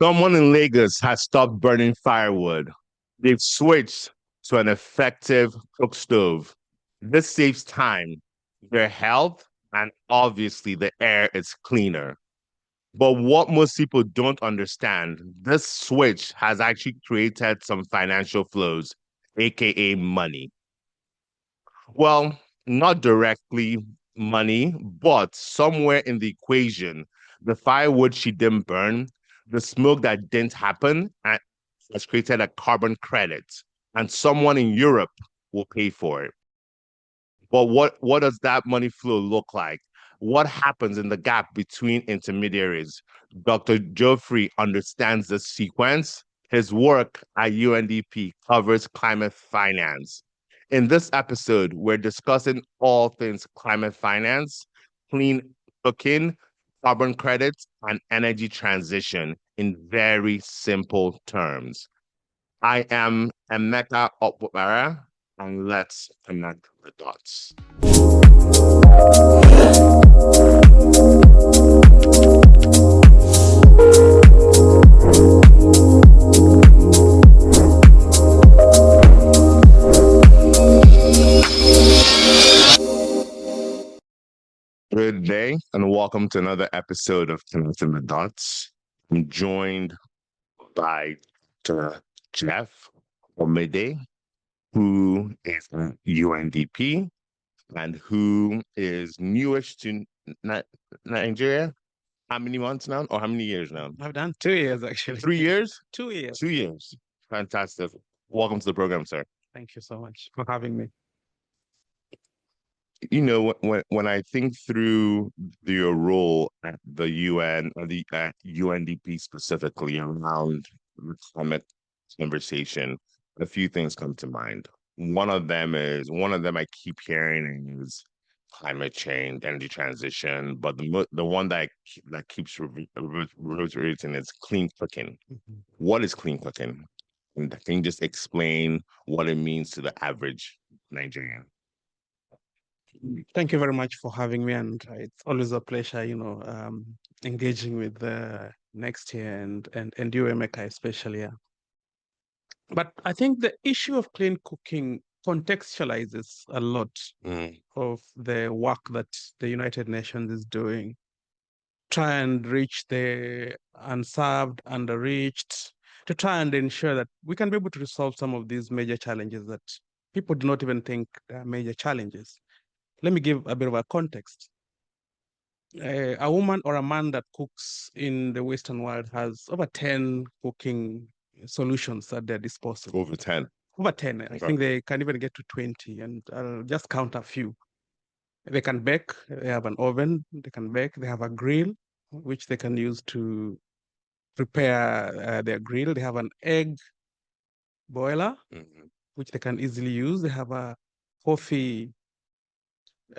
Someone in Lagos has stopped burning firewood. They've switched to an effective cook stove. This saves time, their health, and obviously the air is cleaner. But what most people don't understand, this switch has actually created some financial flows, aka money. Well, not directly money, but somewhere in the equation, the firewood she didn't burn, the smoke that didn't happen, has created a carbon credit, and someone in Europe will pay for it. But what does that money flow look like? What happens in the gap between intermediaries? Dr. Geoffrey understands the sequence. His work at UNDP covers climate finance. In this episode, we're discussing all things climate finance, clean cooking, carbon credits, and energy transition in very simple terms. I am Emeka Okpara, and let's connect the dots. Good day, and welcome to another episode of Connecting the Dots. I'm joined by Geoff Omedo, who is at UNDP and who is newish to Nigeria. How many months now, or how many years now? I've done 2 years actually. 3 years? 2 years. 2 years. Fantastic. Welcome to the program, sir. Thank you so much for having me. You know, when I think through your role at the UN or the UNDP specifically around the climate conversation, a few things come to mind. One of them I keep hearing is climate change, energy transition, but the one that keeps reiterating is clean cooking. Mhm. What is clean cooking? And can you just explain what it means to the average Nigerian? Thank you very much for having me, and it's always a pleasure, engaging with the next year and you, Emeka, especially. Yeah. But I think the issue of clean cooking contextualizes a lot of the work that the United Nations is doing. Try and reach the unserved, underreached, to try and ensure that we can be able to resolve some of these major challenges that people do not even think are major challenges. Let me give a bit of a context. A woman or a man that cooks in the Western world has over 10 cooking solutions at their disposal. Over 10. Over 10. I think they can even get to 20, and I'll just count a few. They can bake, they have an oven, they can bake, they have a grill, which they can use to prepare their grill. They have an egg boiler, which they can easily use. They have a coffee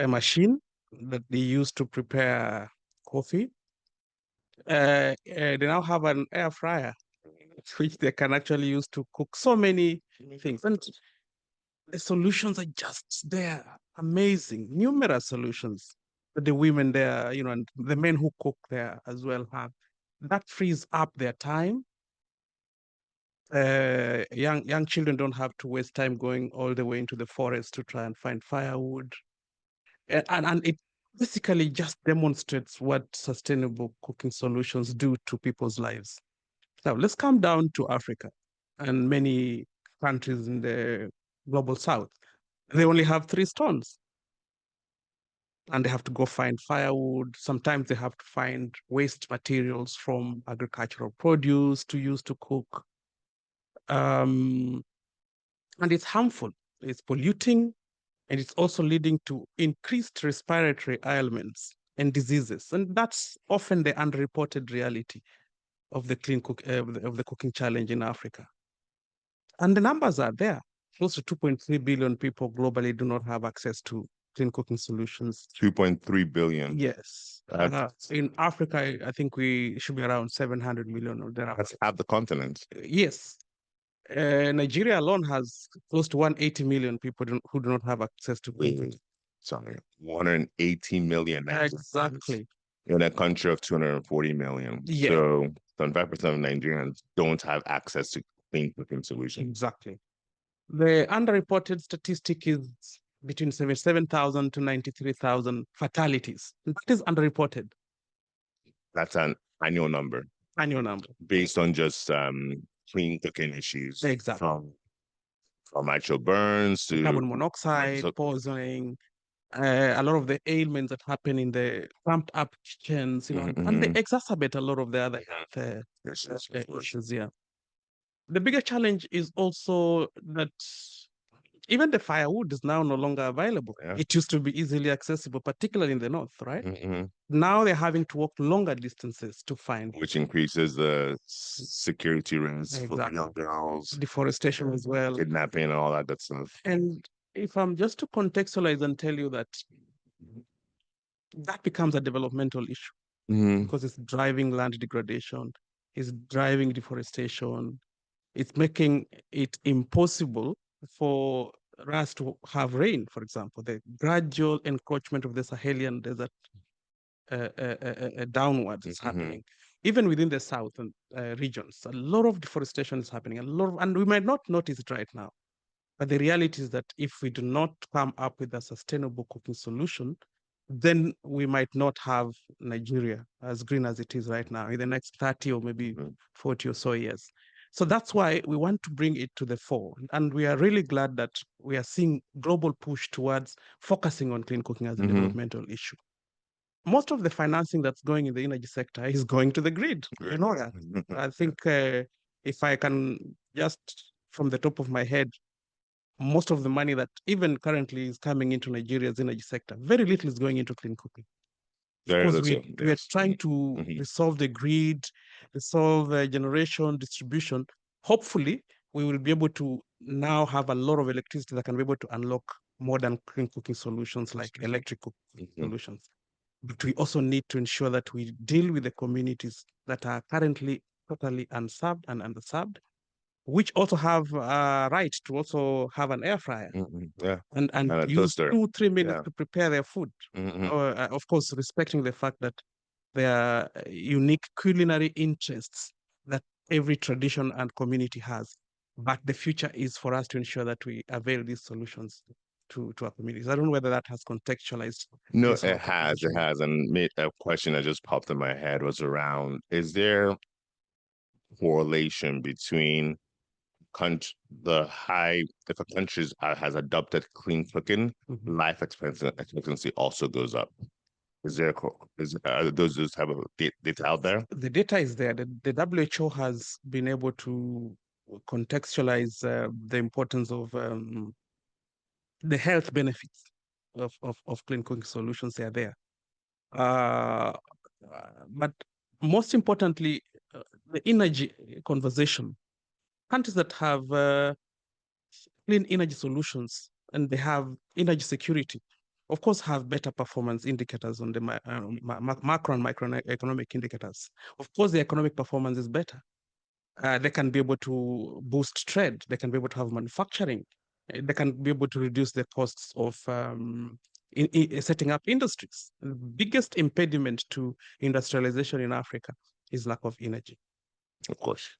machine that they use to prepare coffee. They now have an air fryer, which they can actually use to cook so many things. And the solutions are just there, amazing, numerous solutions that the women there, and the men who cook there as well have. That frees up their time. Young children don't have to waste time going all the way into the forest to try and find firewood. And it basically just demonstrates what sustainable cooking solutions do to people's lives. Now, let's come down to Africa and many countries in the global south. They only have 3 stones and they have to go find firewood. Sometimes they have to find waste materials from agricultural produce to use to cook. And it's harmful, it's polluting, and it's also leading to increased respiratory ailments and diseases. And that's often the underreported reality of the of the cooking challenge in Africa. And the numbers are there. Close to 2.3 billion people globally do not have access to clean cooking solutions. 2.3 billion. Yes. In Africa, I think we should be around 700 million or thereafter. That's half the continent. Yes. Nigeria alone has close to 180 million people who do not have access to clean cooking. Sorry, 180 million. Exactly. In a country of 240 million. Yeah. So 75% of Nigerians don't have access to clean cooking solutions. Exactly. The underreported statistic is between 77,000 to 93,000 fatalities. That is underreported. That's an annual number. Annual number. Based on just clean cooking issues. Exactly. From actual burns to carbon monoxide, poisoning, a lot of the ailments that happen in the cramped up kitchens, and they exacerbate a lot of the other health issues. Yeah. The bigger challenge is also that even the firewood is now no longer available. Yeah. It used to be easily accessible, particularly in the north, right? Now they're having to walk longer distances to find, which increases the security risks for young girls, deforestation as well, kidnapping, and all that stuff. And if I'm just to contextualize and tell you that that becomes a developmental issue because it's driving land degradation, it's driving deforestation, it's making it impossible for us to have rain, for example. The gradual encroachment of the Sahelian desert downwards is happening. Even within the southern regions, a lot of deforestation is happening, and we might not notice it right now. But the reality is that if we do not come up with a sustainable cooking solution, then we might not have Nigeria as green as it is right now in the next 30 or maybe 40 or so years. So that's why we want to bring it to the fore. And we are really glad that we are seeing global push towards focusing on clean cooking as a developmental issue. Most of the financing that's going in the energy sector is going to the grid. You know that. I think if I can just, from the top of my head, most of the money that even currently is coming into Nigeria's energy sector, very little is going into clean cooking. Because we're trying to resolve the grid, resolve generation, distribution. Hopefully, we will be able to now have a lot of electricity that can be able to unlock modern clean cooking solutions like electric cooking solutions. But we also need to ensure that we deal with the communities that are currently totally unserved and underserved, which also have a right to also have an air fryer and use 2-3 minutes to prepare their food. Of course, respecting the fact that there are unique culinary interests that every tradition and community has. But the future is for us to ensure that we avail these solutions to our communities. I don't know whether that has contextualized. No, it has. It has. And a question that just popped in my head was around, is there correlation between if a country has adopted clean cooking, life expectancy also goes up? Is there those type of data out there? The data is there. The WHO has been able to contextualize the importance of the health benefits of clean cooking solutions. They are there. But most importantly, the energy conversation. Countries that have clean energy solutions and they have energy security, of course, have better performance indicators on the macro and microeconomic indicators. Of course, the economic performance is better. They can be able to boost trade. They can be able to have manufacturing. They can be able to reduce the costs of setting up industries. The biggest impediment to industrialization in Africa is lack of energy. Of course.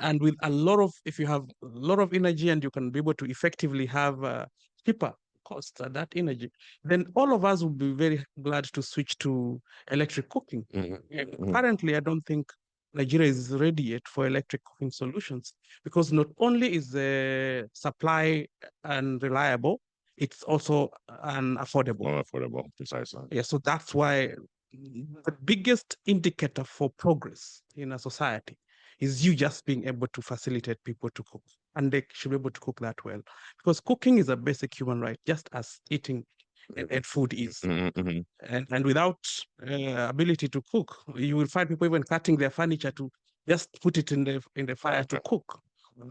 And with if you have a lot of energy and you can be able to effectively have cheaper costs at that energy, then all of us would be very glad to switch to electric cooking. Currently, I don't think Nigeria is ready yet for electric cooking solutions because not only is the supply unreliable, it's also unaffordable. Unaffordable, precisely. Yeah, so that's why the biggest indicator for progress in a society is you just being able to facilitate people to cook, and they should be able to cook that well, because cooking is a basic human right, just as eating and food is. And without ability to cook, you will find people even cutting their furniture to just put it in the fire to cook.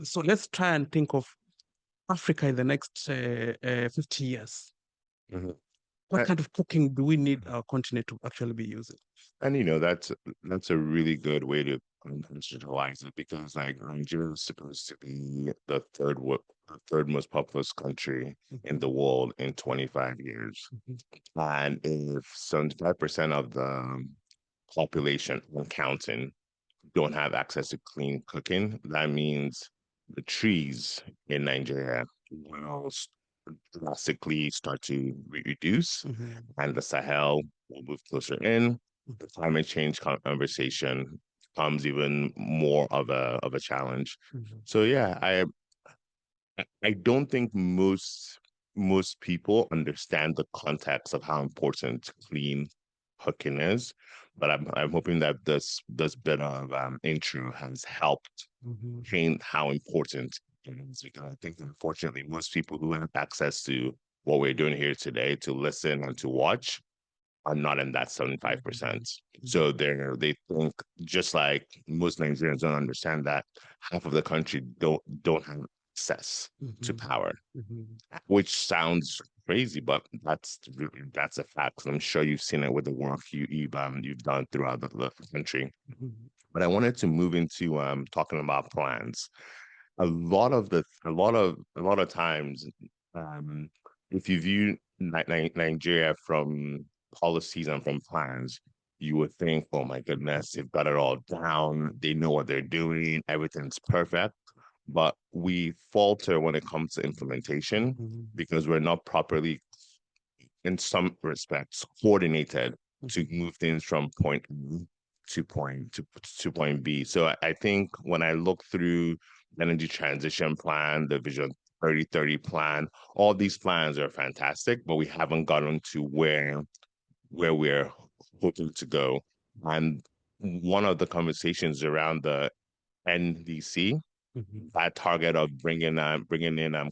So let's try and think of Africa in the next 50 years. What kind of cooking do we need our continent to actually be using? And that's a really good way to conceptualize it, because like Nigeria is supposed to be the third most populous country in the world in 25 years. And if 75% of the population, when counting, don't have access to clean cooking, that means the trees in Nigeria will drastically start to reduce, and the Sahel will move closer in. The climate change conversation becomes even more of a challenge. So yeah, I don't think most people understand the context of how important clean cooking is, but I'm hoping that this bit of intro has helped paint how important it is, because I think unfortunately most people who have access to what we're doing here today to listen and to watch are not in that 75%. So they think, just like most Nigerians don't understand that half of the country don't have access to power, which sounds crazy, but that's a fact. And I'm sure you've seen it with the work you've done throughout the country. But I wanted to move into talking about plans. A lot of times, um, if you view Nigeria from policies and from plans, you would think, oh my goodness, they've got it all down. They know what they're doing. Everything's perfect. But we falter when it comes to implementation because we're not properly, in some respects, coordinated to move things from point A to point B. So I think when I look through the energy transition plan, the Vision 3030 plan, all these plans are fantastic, but we haven't gotten to where we're hoping to go. And one of the conversations around the NDC, that target of bringing in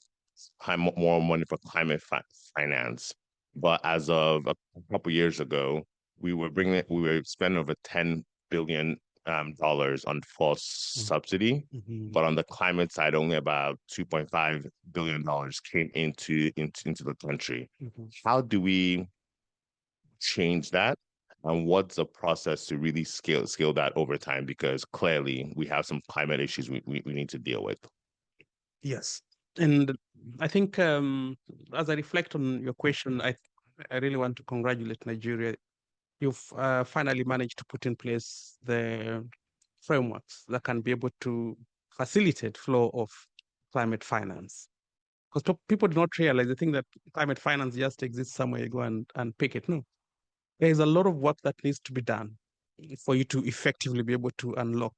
more money for climate finance. But as of a couple years ago, we were spending over $10 billion dollars on false subsidy. But on the climate side, only about $2.5 billion came into the country. How do we change that? And what's the process to really scale that over time? Because clearly we have some climate issues we need to deal with. Yes. And I think as I reflect on your question, I really want to congratulate Nigeria. You've finally managed to put in place the frameworks that can be able to facilitate flow of climate finance. Because people do not realize, they think that climate finance just exists somewhere, you go and pick it. No, there is a lot of work that needs to be done for you to effectively be able to unlock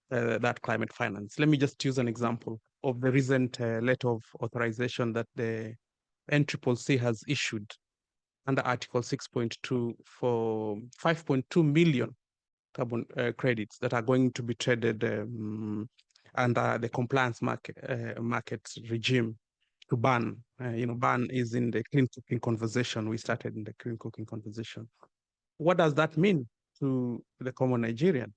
that climate finance. Let me just use an example of the recent letter of authorization that the NCCC has issued under Article 6.2 for 5.2 million carbon credits that are going to be traded under the compliance market regime to ban. Ban is in the clean cooking conversation. We started in the clean cooking conversation. What does that mean to the common Nigerian?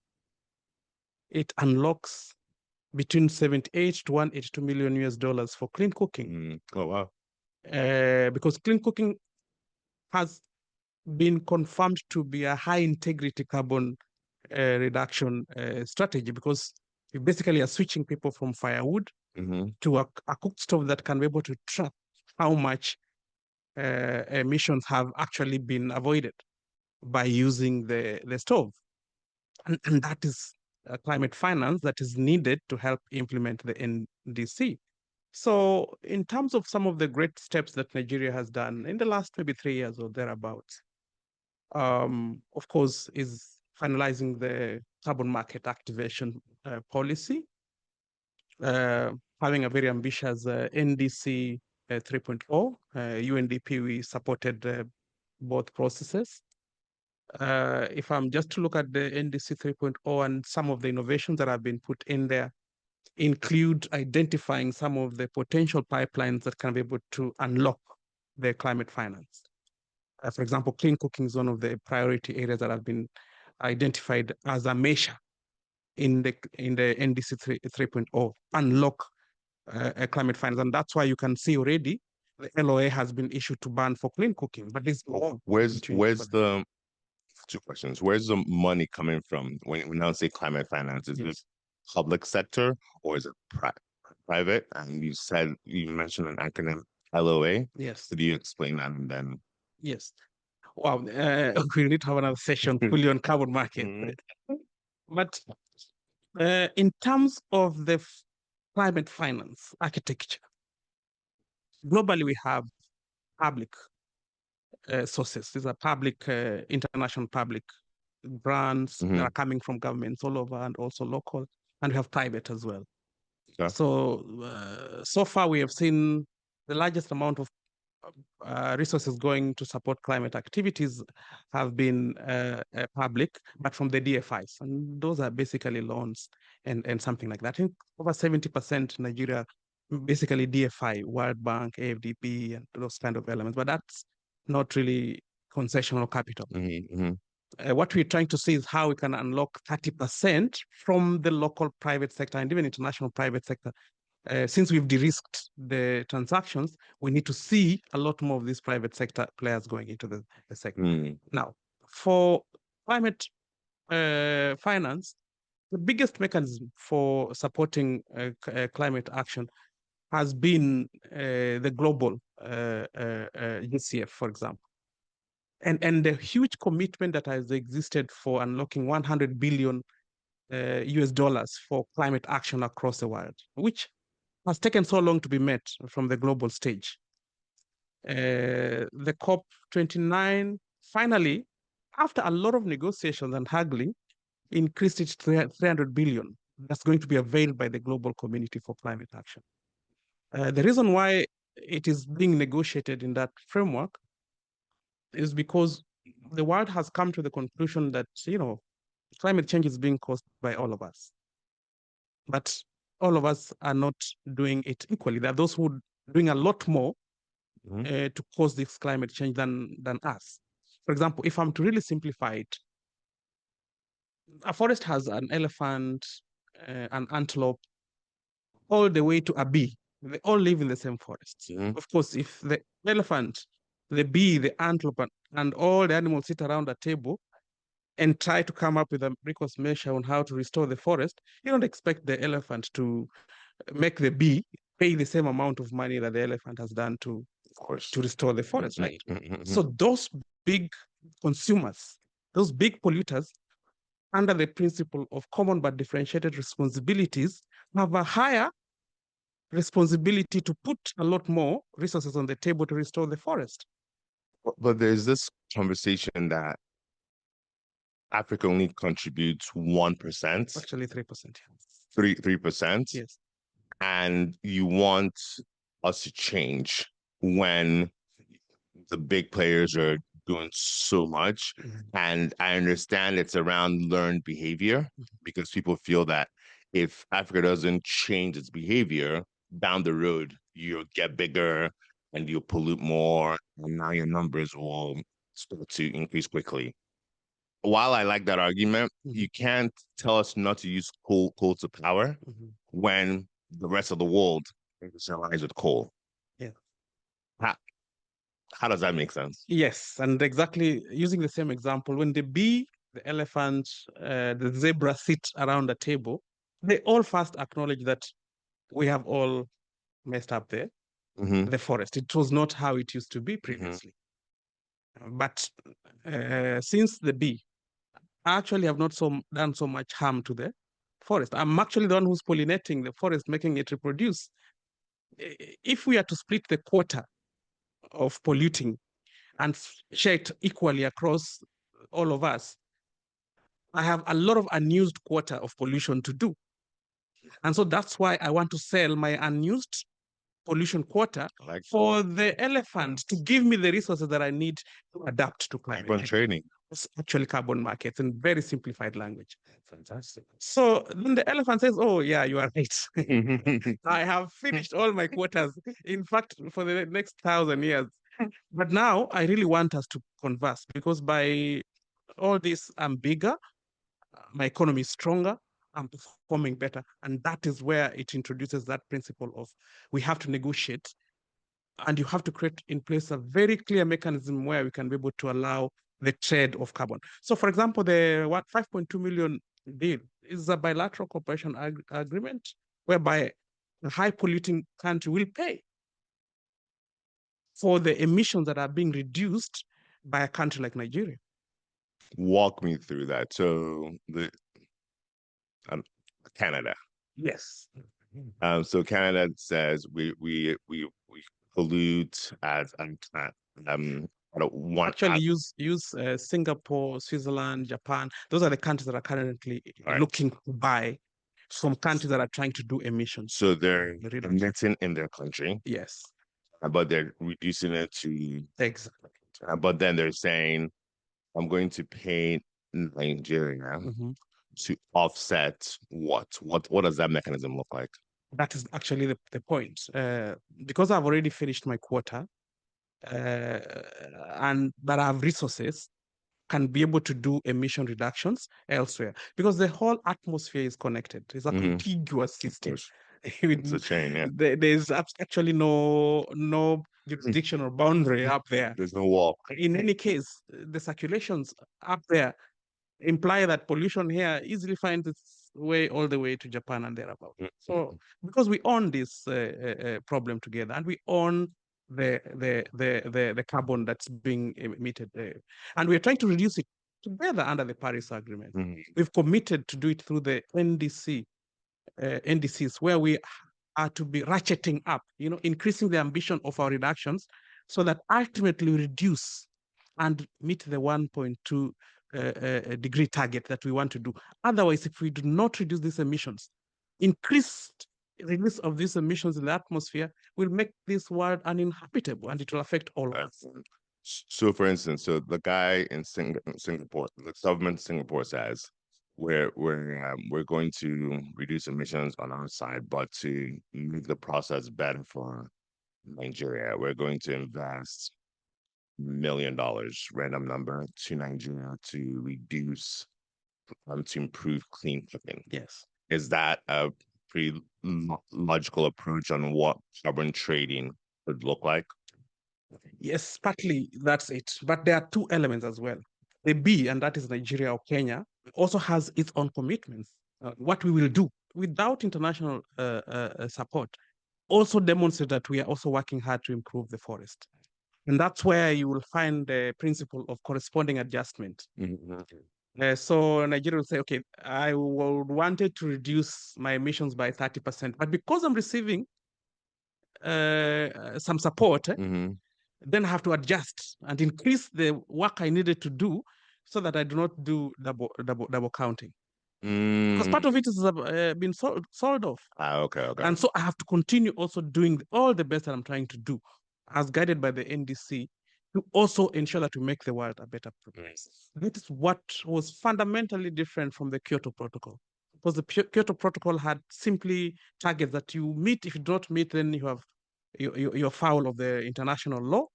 It unlocks between 78 to 182 million US dollars for clean cooking. Oh, wow. Because clean cooking has been confirmed to be a high integrity carbon reduction strategy, because you basically are switching people from firewood to a cooked stove that can be able to track how much emissions have actually been avoided by using the stove. And that is climate finance that is needed to help implement the NDC. So in terms of some of the great steps that Nigeria has done in the last maybe 3 years or thereabouts, of course, is finalizing the carbon market activation policy, having a very ambitious NDC 3.0. UNDP, we supported both processes. If I'm just to look at the NDC 3.0 and some of the innovations that have been put in there, include identifying some of the potential pipelines that can be able to unlock the climate finance. For example, clean cooking is one of the priority areas that have been identified as a measure in the NDC 3.0, unlock climate finance. And that's why you can see already the LOA has been issued to ban for clean cooking. But this where's the two questions. Where's the money coming from when we now say climate finance? Is this public sector or is it private? And you mentioned an acronym, LOA. Yes. Could you explain that and then? Yes. Wow. We need to have another session fully on carbon market. But In terms of the climate finance architecture, globally we have public sources. These are public, international public grants that Mm-hmm. are coming from governments all over and also local, and we have private as well. Okay. So far we have seen the largest amount of resources going to support climate activities have been public, but from the DFIs. And those are basically loans and something like that. I think over 70% Nigeria, basically DFI, World Bank, AFDP, and those kind of elements. But that's not really concessional capital. Mm-hmm. Mm-hmm. What we're trying to see is how we can unlock 30% from the local private sector and even international private sector. Since we've de-risked the transactions, we need to see a lot more of these private sector players going into the sector. Mm. Now, for climate finance, the biggest mechanism for supporting climate action has been the global UCF, for example. And the huge commitment that has existed for unlocking 100 billion US dollars for climate action across the world, which has taken so long to be met from the global stage. The COP29 finally, after a lot of negotiations and haggling, increased it to 300 billion. That's going to be availed by the global community for climate action. The reason why it is being negotiated in that framework is because the world has come to the conclusion that, climate change is being caused by all of us. But all of us are not doing it equally. There are those who are doing a lot more to cause this climate change than us. For example, if I'm to really simplify it, a forest has an elephant, an antelope, all the way to a bee. They all live in the same forest. Mm-hmm. Of course, if the elephant, the bee, the antelope, and all the animals sit around a table and try to come up with a recourse measure on how to restore the forest, you don't expect the elephant to make the bee pay the same amount of money that the elephant has done to Of course. restore the forest, right? Mm-hmm. So those big consumers, those big polluters, under the principle of common but differentiated responsibilities, have a higher responsibility to put a lot more resources on the table to restore the forest. But there's this conversation that Africa only contributes 1%, Actually, 3%. 3%, Yes. and you want us to change when the big players are doing so much. And I understand it's around learned behavior because people feel that if Africa doesn't change its behavior down the road, you'll get bigger and you'll pollute more, and now your numbers will start to increase quickly. While I like that argument, you can't tell us not to use coal to power when the rest of the world industrializes with coal. Yeah. How does that make sense? Yes, and exactly using the same example, when the bee, the elephant, the zebra sit around the table, they all first acknowledge that we have all messed up the forest. It was not how it used to be previously. But since the bee actually have not done so much harm to the forest, I'm actually the one who's pollinating the forest, making it reproduce. If we are to split the quota of polluting and share it equally across all of us, I have a lot of unused quota of pollution to do. And so that's why I want to sell my unused pollution quota for the elephant to give me the resources that I need to adapt to climate change. Training. It's actually carbon markets in very simplified language. Fantastic. So then the elephant says, oh, yeah, you are right. I have finished all my quotas. In fact, for the next 1,000 years. But now I really want us to converse because by all this, I'm bigger, my economy is stronger, I'm performing better. And that is where it introduces that principle of we have to negotiate and you have to create in place a very clear mechanism where we can be able to allow the trade of carbon. So, for example, the 5.2 million deal is a bilateral cooperation agreement whereby a high polluting country will pay for the emissions that are being reduced by a country like Nigeria. Walk me through that. So Canada. Yes. So Canada says we pollute as one Actually, use Singapore, Switzerland, Japan. Those are the countries that are currently right. looking to buy from countries that are trying to do emissions. So they're Reduction. emitting in their country, Yes, but they're reducing it to. exactly. But then they're saying, I'm going to pay Nigeria Mm-hmm. to offset what? What does that mechanism look like? That is actually the point. Because I've already finished my quota, and that I have resources, can be able to do emission reductions elsewhere because the whole atmosphere is connected. It's a contiguous system. It's a chain, yeah. There's actually no jurisdiction or boundary up there. There's no wall. In any case, the circulations up there imply that pollution here easily finds its way all the way to Japan and thereabout. So because we own this problem together and we own the carbon that's being emitted there, and we're trying to reduce it together under the Paris Agreement. We've committed to do it through the NDCs, where we are to be ratcheting up, increasing the ambition of our reductions so that ultimately we reduce and meet the 1.2 degree target that we want to do. Otherwise, if we do not reduce these emissions, increased release of these emissions in the atmosphere will make this world uninhabitable and it will affect all of us. So, for instance, so the guy in Singapore, the government of Singapore says we're going to reduce emissions on our side, but to make the process better for Nigeria, we're going to invest $1 million, random number, to Nigeria to reduce to improve clean cooking. Yes. Is that a pretty logical approach on what carbon trading would look like? Yes, partly that's it. But there are two elements as well. The B, and that is Nigeria or Kenya, also has its own commitments. What we will do without international support also demonstrate that we are also working hard to improve the forest. And that's where you will find the principle of corresponding adjustment. So Nigeria will say, okay, I wanted to reduce my emissions by 30%, but because I'm receiving some support, then I have to adjust and increase the work I needed to do so that I do not do double counting. Because part of it has been sold off. Okay. And so I have to continue also doing all the best that I'm trying to do, as guided by the NDC, to also ensure that we make the world a better place. That is what was fundamentally different from the Kyoto Protocol. Because the Kyoto Protocol had simply targets that you meet. If you don't meet, then you're foul of the international law,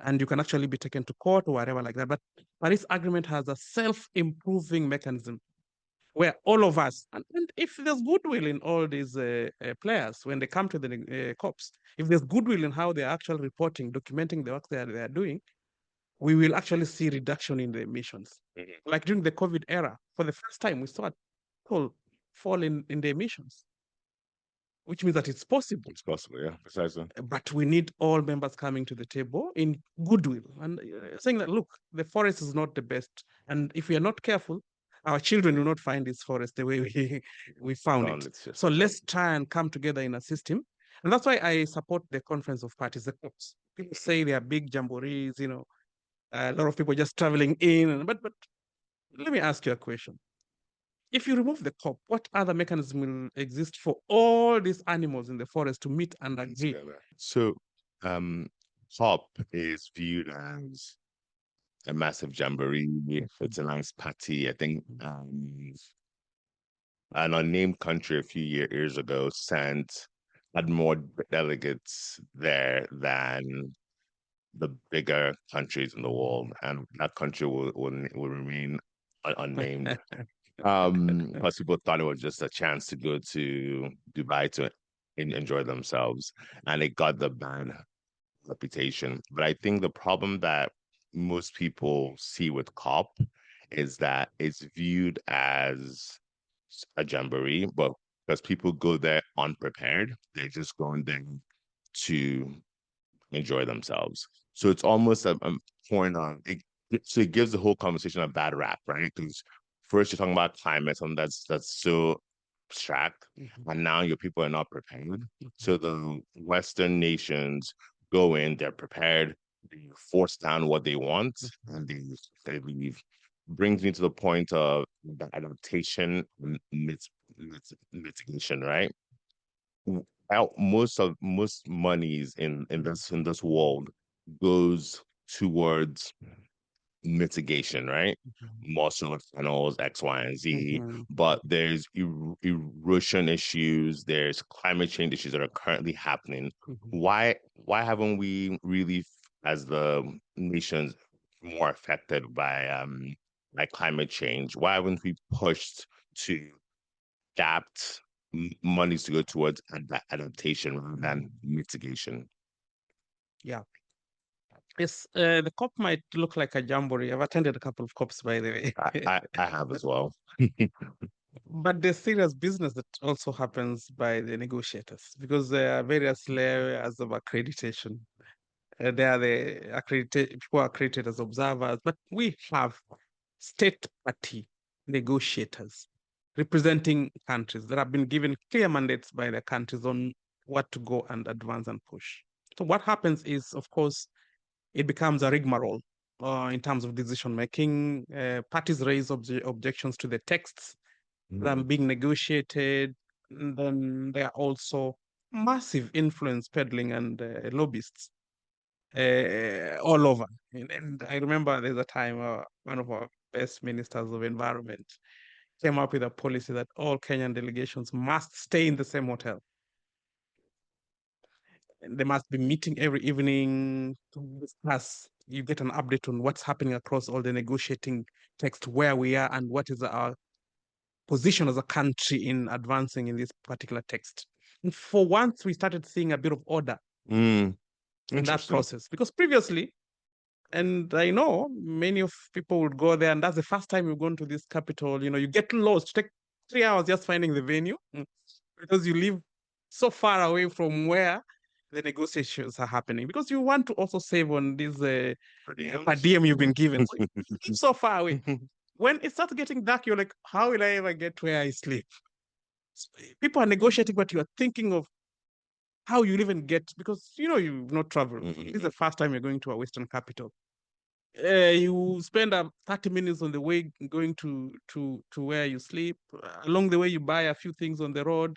and you can actually be taken to court or whatever like that. But Paris Agreement has a self-improving mechanism where all of us, and if there's goodwill in all these players when they come to the COPs, if there's goodwill in how they're actually reporting, documenting the work they are doing, we will actually see reduction in the emissions. Like during the COVID era, for the first time, we saw a total fall in the emissions, which means that it's possible. It's possible, yeah, precisely. But we need all members coming to the table in goodwill and saying that, look, the forest is not the best. And if we are not careful, our children will not find this forest the way we found it. So let's try and come together in a system. And that's why I support the Conference of Parties, the COPs. People say they are big jamborees, a lot of people just traveling in. But let me ask you a question. If you remove the COP, what other mechanism will exist for all these animals in the forest to meet and agree? So, COP is viewed as a massive jamboree. It's a nice party. I think an unnamed country a few years ago had more delegates there than the bigger countries in the world, and that country will remain unnamed. Plus people thought it was just a chance to go to Dubai to enjoy themselves, and it got the bad reputation. But I think the problem that most people see with COP is that it's viewed as a jamboree, but because people go there unprepared, they're just going there to enjoy themselves. So it's almost a point on it. So it gives the whole conversation a bad rap, right? Because first you're talking about climate, and that's so abstract, Mhm. and now your people are not prepared. Mhm. So the Western nations go in, they're prepared, they force down what they want, and they leave. Brings me to the point of the adaptation and mitigation, right? Out most monies in this world goes towards mitigation, right? Mhm. More solar panels, X, Y, and Z. Mhm. But there's erosion issues, there's climate change issues that are currently happening. Mhm. Why haven't we really, as the nations, more affected by climate change? Why haven't we pushed to adapt monies to go towards adaptation rather than mitigation? Yeah. Yes, the COP might look like a jamboree. I've attended a couple of COPs, by the way. I have as well. But there's serious business that also happens by the negotiators because there are various layers of accreditation. There are the accredited people are accredited as observers, but we have state party negotiators representing countries that have been given clear mandates by their countries on what to go and advance and push. So what happens is, of course, it becomes a rigmarole in terms of decision making. Parties raise objections to the texts that are being negotiated. And then there are also massive influence peddling and lobbyists all over. And I remember there's a time one of our best ministers of environment came up with a policy that all Kenyan delegations must stay in the same hotel. They must be meeting every evening to discuss. You get an update on what's happening across all the negotiating text, where we are, and what is our position as a country in advancing in this particular text. And for once, we started seeing a bit of order Mm, in that interesting. process because previously, and I know many of people would go there, and that's the first time you've gone to this capital. You know, you get lost, take 3 hours just finding the venue because you live so far away from where the negotiations are happening. Because you want to also save on this per diem you've been given. So you live so far away. When it starts getting dark, you're like, how will I ever get where I sleep? So, people are negotiating, but you are thinking of how you even get because you know you've not traveled. This is the first time you're going to a Western capital. You spend 30 minutes on the way going to where you sleep. Along the way, you buy a few things on the road.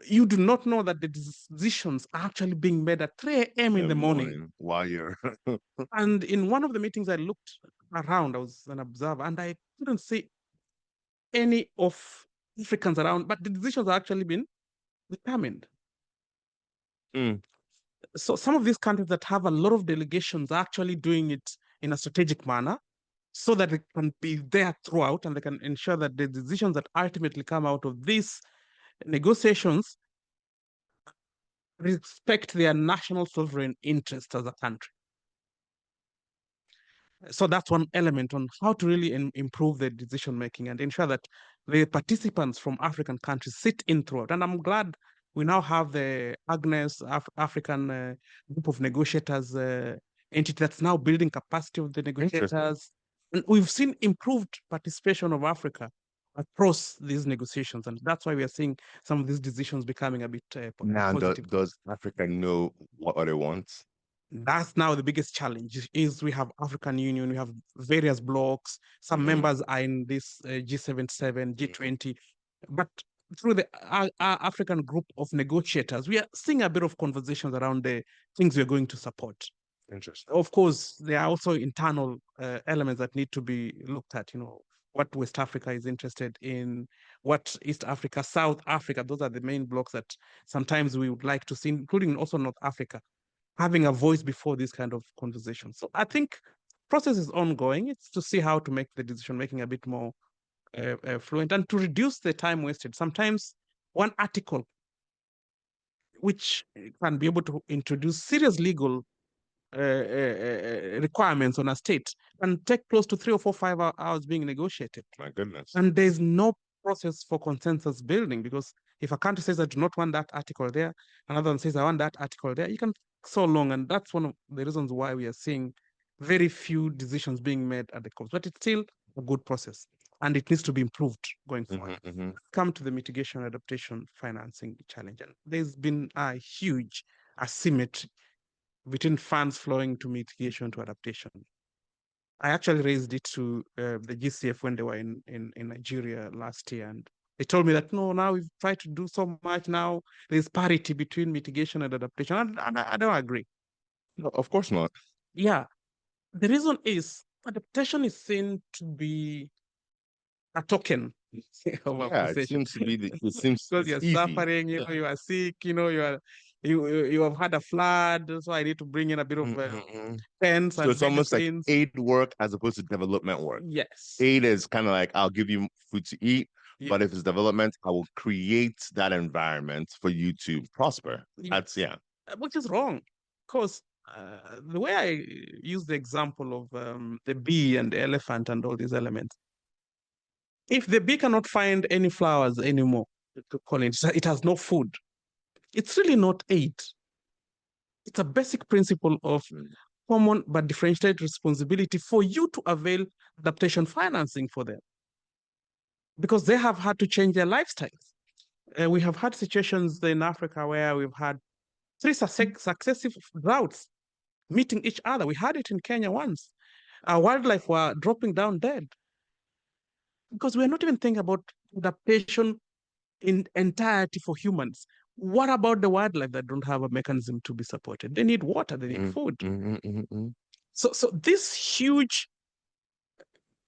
You do not know that the decisions are actually being made at 3 a.m. in the morning. While you're And in one of the meetings, I looked around, I was an observer, and I couldn't see any of Africans around, but the decisions are actually been determined. Mm, So some of these countries that have a lot of delegations are actually doing it in a strategic manner so that they can be there throughout and they can ensure that the decisions that ultimately come out of these negotiations respect their national sovereign interest as a country. So that's one element on how to really improve the decision making and ensure that the participants from African countries sit in throughout. And I'm glad we now have the Agnes African group of negotiators entity that's now building capacity of the negotiators. And we've seen improved participation of Africa across these negotiations, and that's why we are seeing some of these decisions becoming a bit now, positive. does Africa know what it wants? That's now the biggest challenge is we have African Union, we have various blocks. Some members are in this G77, G20, but through the African group of negotiators, we are seeing a bit of conversations around the things we're going to support. Interesting. Of course, there are also internal elements that need to be looked at. You know, what West Africa is interested in, what East Africa, South Africa. Those are the main blocks that sometimes we would like to see, including also North Africa having a voice before this kind of conversation. So I think process is ongoing. It's to see how to make the decision making a bit more fluent and to reduce the time wasted. Sometimes one article which can be able to introduce serious legal requirements on a state can take close to 3 or 4, 5 hours being negotiated. My goodness. And there's no process for consensus building because if a country says I do not want that article there, another one says I want that article there, you can so long. And that's one of the reasons why we are seeing very few decisions being made at the COPs, but it's still a good process. and it needs to be improved going forward. Mm-hmm. Come to the mitigation and adaptation financing challenge. And there's been a huge asymmetry between funds flowing to mitigation to adaptation. I actually raised it to the GCF when they were in Nigeria last year, and they told me that no, now we've tried to do so much. Now there's parity between mitigation and adaptation, and I don't agree. No, of course not. Yeah, the reason is adaptation is seen to be a token of Yeah, it appreciation. seems to be it seems Because it's you're easy. suffering, you are sick, you have had a flood, so I need to bring in a bit of Mm-hmm. pens So and it's almost like medicines. aid work as opposed to development work. Yes. Aid is kind of like I'll give you food to eat, Yeah. but if it's development, I will create that environment for you to prosper. That's yeah. Which is wrong, because the way I use the example of the bee and the elephant and all these elements, if the bee cannot find any flowers anymore to pollinate, it has no food. It's really not aid. It's a basic principle of common but differentiated responsibility for you to avail adaptation financing for them, because they have had to change their lifestyles. We have had situations in Africa where we've had three successive droughts meeting each other. We had it in Kenya once. Our wildlife were dropping down dead because we're not even thinking about adaptation in entirety for humans. What about the wildlife that don't have a mechanism to be supported? They need water, they need food. So these huge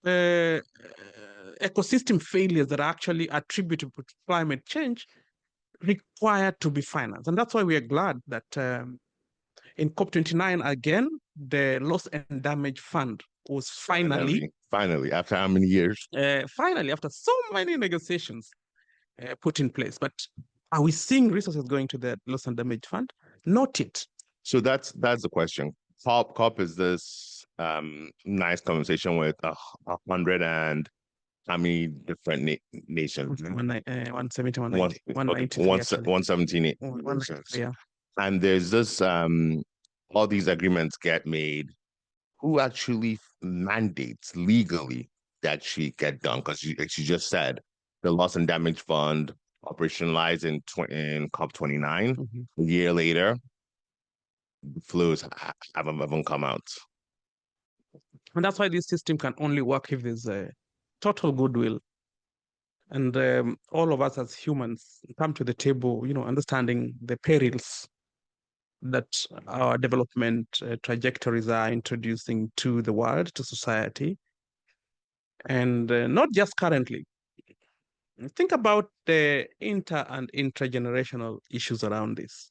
ecosystem failures that are actually attributable to climate change require to be financed. And that's why we are glad that in COP29, again, the Loss and Damage Fund was finally, after how many years? Finally, after so many negotiations, put in place. But are we seeing resources going to the Loss and Damage Fund? Not yet. So that's the question. COP is this nice conversation with 100 and how many different nations? 170, 190, Okay, 193 actually. 117 193, yeah. And there's this all these agreements get made. Who actually mandates legally that she get done? Because she just said the loss and damage fund operationalized in COP29. A year later, the flows haven't come out. And that's why this system can only work if there's a total goodwill. And all of us as humans come to the table, understanding the perils that our development trajectories are introducing to the world, to society, and not just currently. Think about the inter and intragenerational issues around this.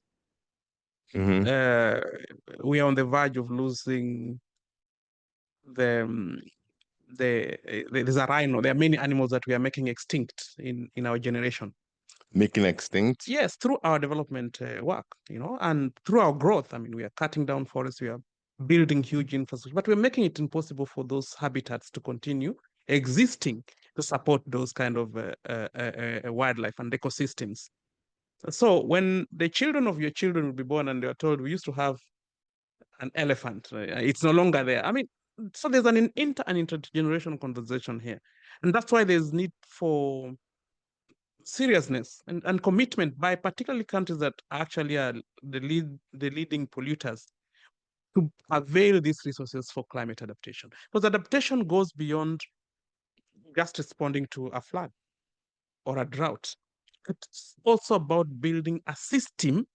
We are on the verge of losing there's a rhino. There are many animals that we are making extinct in our generation. Making extinct? Yes, through our development work, and through our growth. I mean, we are cutting down forests, we are building huge infrastructure, but we're making it impossible for those habitats to continue existing to support those kind of wildlife and ecosystems. So when the children of your children will be born and they are told, we used to have an elephant, it's no longer there. I mean, so there's an inter and intergenerational conversation here. And that's why there's need for seriousness and commitment by particularly countries that actually are the leading polluters to avail these resources for climate adaptation. Because adaptation goes beyond just responding to a flood or a drought. It's also about building a system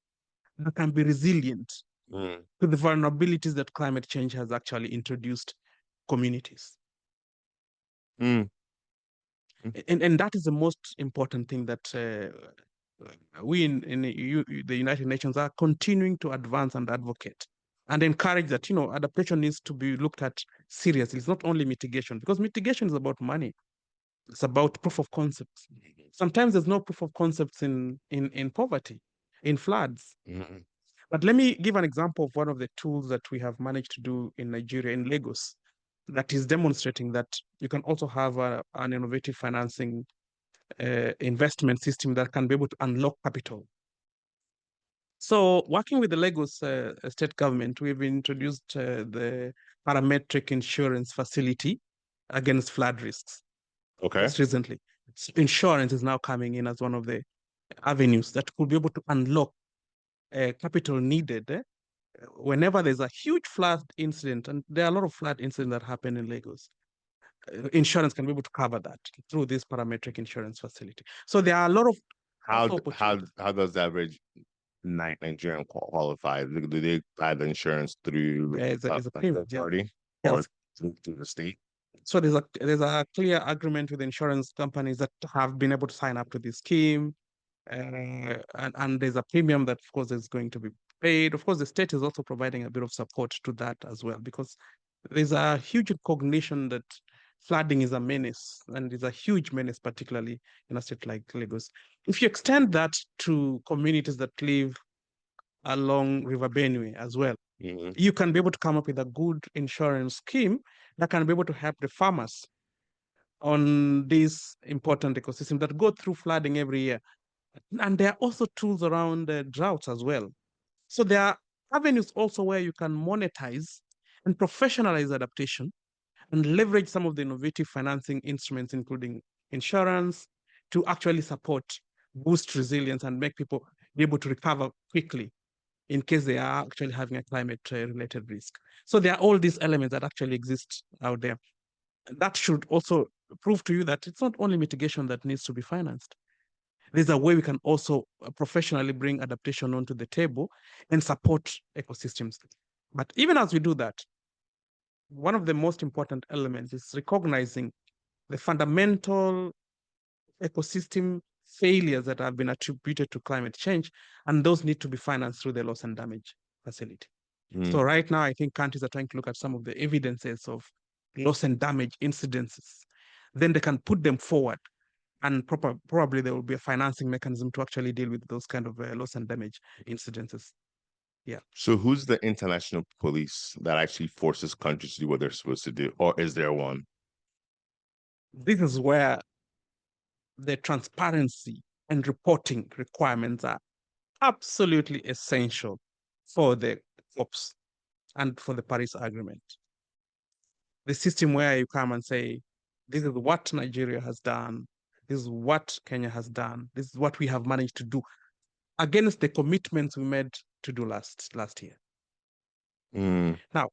that can be resilient to the vulnerabilities that climate change has actually introduced communities. And that is the most important thing that we in the United Nations are continuing to advance and advocate and encourage that, adaptation needs to be looked at seriously. It's not only mitigation, because mitigation is about money. It's about proof of concepts. Sometimes there's no proof of concepts in poverty, in floods. But let me give an example of one of the tools that we have managed to do in Nigeria, in Lagos, that is demonstrating that you can also have an innovative financing investment system that can be able to unlock capital. So working with the Lagos state government, we've introduced the parametric insurance facility against flood risks. Okay. just recently. Insurance is now coming in as one of the avenues that could be able to unlock capital needed whenever there's a huge flood incident, and there are a lot of flood incidents that happen in Lagos. Insurance can be able to cover that through this parametric insurance facility. So there are a lot of How also opportunities. how does the average Nigerian qualify? Do they buy the insurance through There's a a premium. third Yeah. party or Yes. through the state? So there's a clear agreement with insurance companies that have been able to sign up to this scheme. And there's a premium that, of course, is going to be paid. Of course, the state is also providing a bit of support to that as well, because there's a huge recognition that flooding is a menace, and is a huge menace, particularly in a state like Lagos. If you extend that to communities that live along River Benue as well, Mm-hmm. you can be able to come up with a good insurance scheme that can be able to help the farmers on these important ecosystems that go through flooding every year. And there are also tools around droughts as well. So there are avenues also where you can monetize and professionalize adaptation and leverage some of the innovative financing instruments, including insurance, to actually support, boost resilience, and make people be able to recover quickly in case they are actually having a climate related risk. So there are all these elements that actually exist out there. That should also prove to you that it's not only mitigation that needs to be financed. There's a way we can also professionally bring adaptation onto the table and support ecosystems. But even as we do that, one of the most important elements is recognizing the fundamental ecosystem failures that have been attributed to climate change, and those need to be financed through the loss and damage facility. So Mm. right now, I think countries are trying to look at some of the evidences of loss and damage incidences. Then they can put them forward, and probably there will be a financing mechanism to actually deal with those kind of loss and damage incidences. Yeah. So who's the international police that actually forces countries to do what they're supposed to do, or is there one? This is where the transparency and reporting requirements are absolutely essential for the COPs and for the Paris Agreement. The system where you come and say, this is what Nigeria has done, this is what Kenya has done, this is what we have managed to do against the commitments we made to do last year. Mm. Now,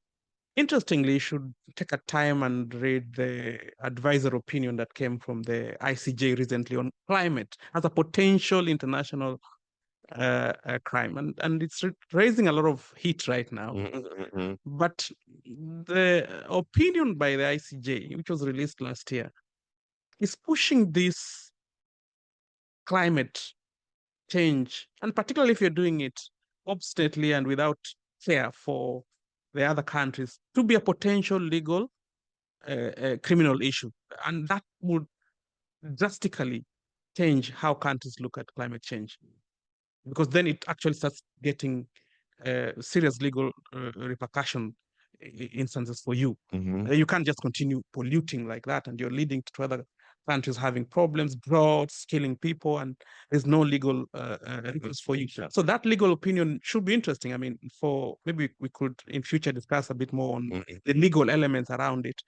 interestingly, you should take a time and read the advisor opinion that came from the ICJ recently on climate as a potential international crime. And it's raising a lot of heat right now. Mm-hmm. But the opinion by the ICJ, which was released last year, is pushing this climate change, and particularly if you're doing it obstinately and without care for the other countries, to be a potential legal criminal issue. And that would drastically change how countries look at climate change, because then it actually starts getting serious legal repercussion instances for you. Mm-hmm. You can't just continue polluting like that, and you're leading to other countries having problems, droughts, killing people, and there's no legal recourse for you. So that legal opinion should be interesting. I mean, for maybe we could in future discuss a bit more on Mm-hmm. the legal elements around it,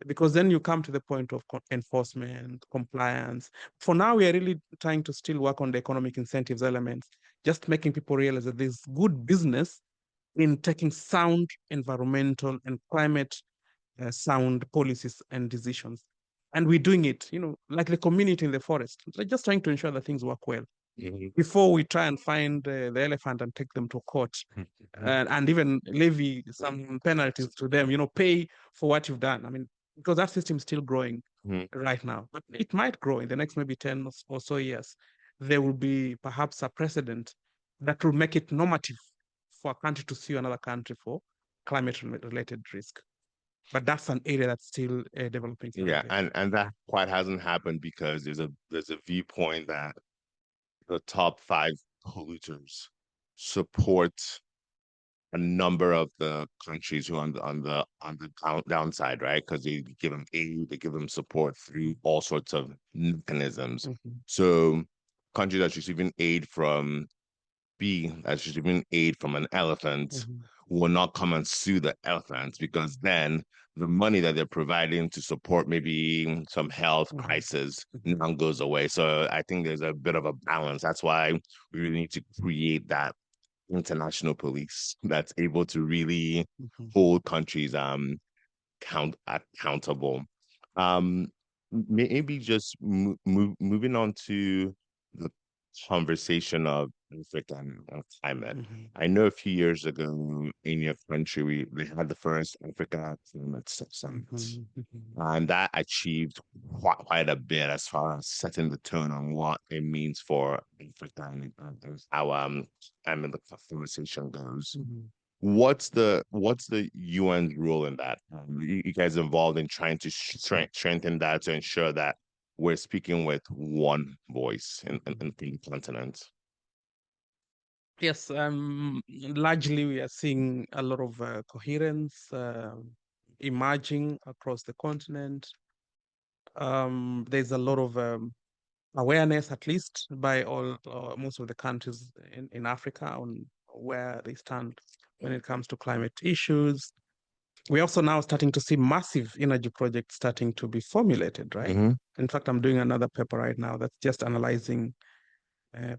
because then you come to the point of enforcement, compliance. For now, we are really trying to still work on the economic incentives elements, just making people realize that there's good business in taking sound environmental and climate sound policies and decisions. And we're doing it, like the community in the forest, like just trying to ensure that things work well Mm-hmm. before we try and find the elephant and take them to court and even levy some penalties to them, pay for what you've done. I mean, because that system is still growing Mm-hmm. right now, but it might grow in the next maybe 10 or so years. There will be perhaps a precedent that will make it normative for a country to sue another country for climate related risk. But that's an area that's still developing Yeah, currently. and that quite hasn't happened because there's a viewpoint that the top five polluters support a number of the countries who are on the downside, right? Because they give them aid, they give them support through all sorts of mechanisms. Mhm. So countries that's receiving aid from be that's receiving aid from an elephant will not come and sue the elephant because then the money that they're providing to support maybe some health crisis now goes away. So I think there's a bit of a balance. That's why we really need to create that international police that's able to really hold countries accountable. Um, Maybe just moving on to the conversation of Africa and climate. I know a few years ago in your country, we had the first Africa Climate Summit, and that achieved quite a bit as far as setting the tone on what it means for Africa and how I mean the conversation goes. What's the UN's role in that? You guys involved in trying to strengthen that to ensure that we're speaking with one voice in the continent. Yes, largely we are seeing a lot of coherence emerging across the continent. There's a lot of awareness, at least by all most of the countries in Africa, on where they stand when it comes to climate issues. We're also now starting to see massive energy projects starting to be formulated, right? In fact, I'm doing another paper right now that's just analyzing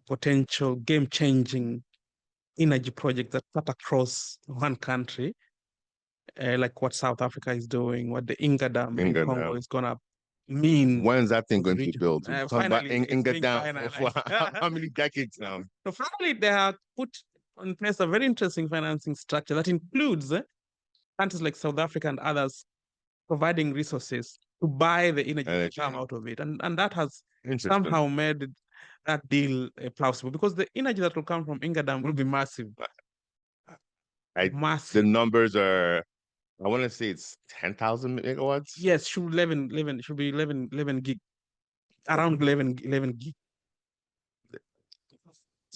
potential game-changing energy projects that cut across one country, like what South Africa is doing, what the Inga Dam in Congo is going to mean. When's that thing for the going to be region. built? Talk about Finally, it's Inga being Dam for finalized. how many decades now? So finally, they have put in place a very interesting financing structure that includes countries like South Africa and others providing resources to buy the energy that come out of it. And that has somehow made that deal plausible because the energy that will come from Inga Dam will be massive. The numbers are, I want to say it's 10,000 megawatts. Yes, should be 11 gig, around 11 gig.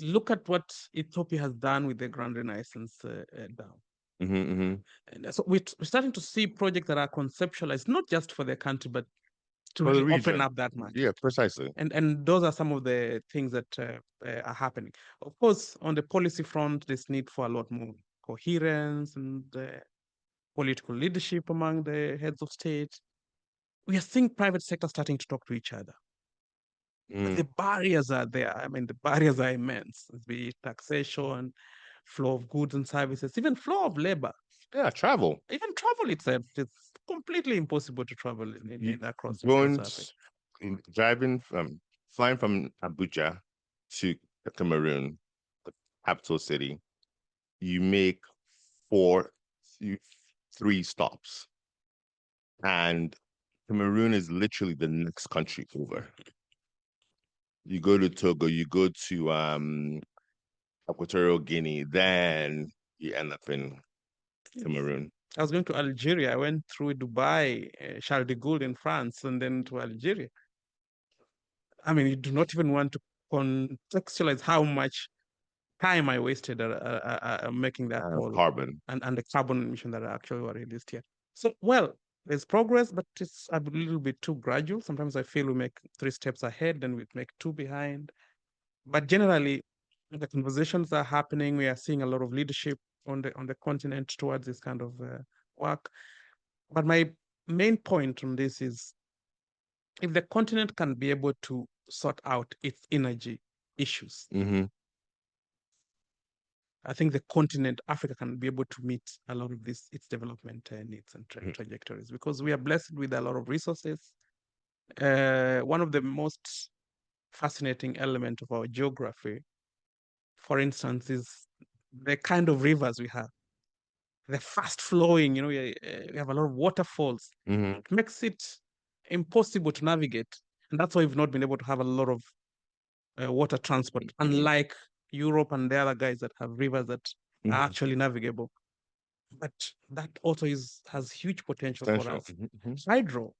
Look at what Ethiopia has done with the Grand Renaissance Dam. And so we're starting to see projects that are conceptualized not just for the country, but to really open up that market. Yeah, precisely. And those are some of the things that are happening. Of course, on the policy front, there's need for a lot more coherence and political leadership among the heads of state. We are seeing private sector starting to talk to each other. But the barriers are there. I mean, the barriers are immense, be it taxation, flow of goods and services, even flow of labor. Yeah, travel. Even travel itself, it's completely impossible to travel across driving flying from Abuja to Cameroon, the capital city. You make three stops, and Cameroon is literally the next country over. You go to Togo, you go to Equatorial Guinea, then you end up in Cameroon. I was going to Algeria. I went through Dubai, Charles de Gaulle in France, and then to Algeria. I mean, you do not even want to contextualize how much time I wasted making that carbon and the carbon emission that I actually were released here. So, well, there's progress, but it's a little bit too gradual. Sometimes I feel we make 3 steps ahead, then we make 2 behind. But generally, the conversations are happening. We are seeing a lot of leadership on the continent towards this kind of work. But my main point on this is, if the continent can be able to sort out its energy issues, I think the continent, Africa, can be able to meet a lot of its development needs and trajectories, because we are blessed with a lot of resources. One of the most fascinating elements of our geography, for instance, is the kind of rivers we have. The fast flowing, we have a lot of waterfalls. It makes it impossible to navigate. And that's why we've not been able to have a lot of water transport, unlike Europe and the other guys that have rivers that are actually navigable. But that also has huge potential for us. Hydro.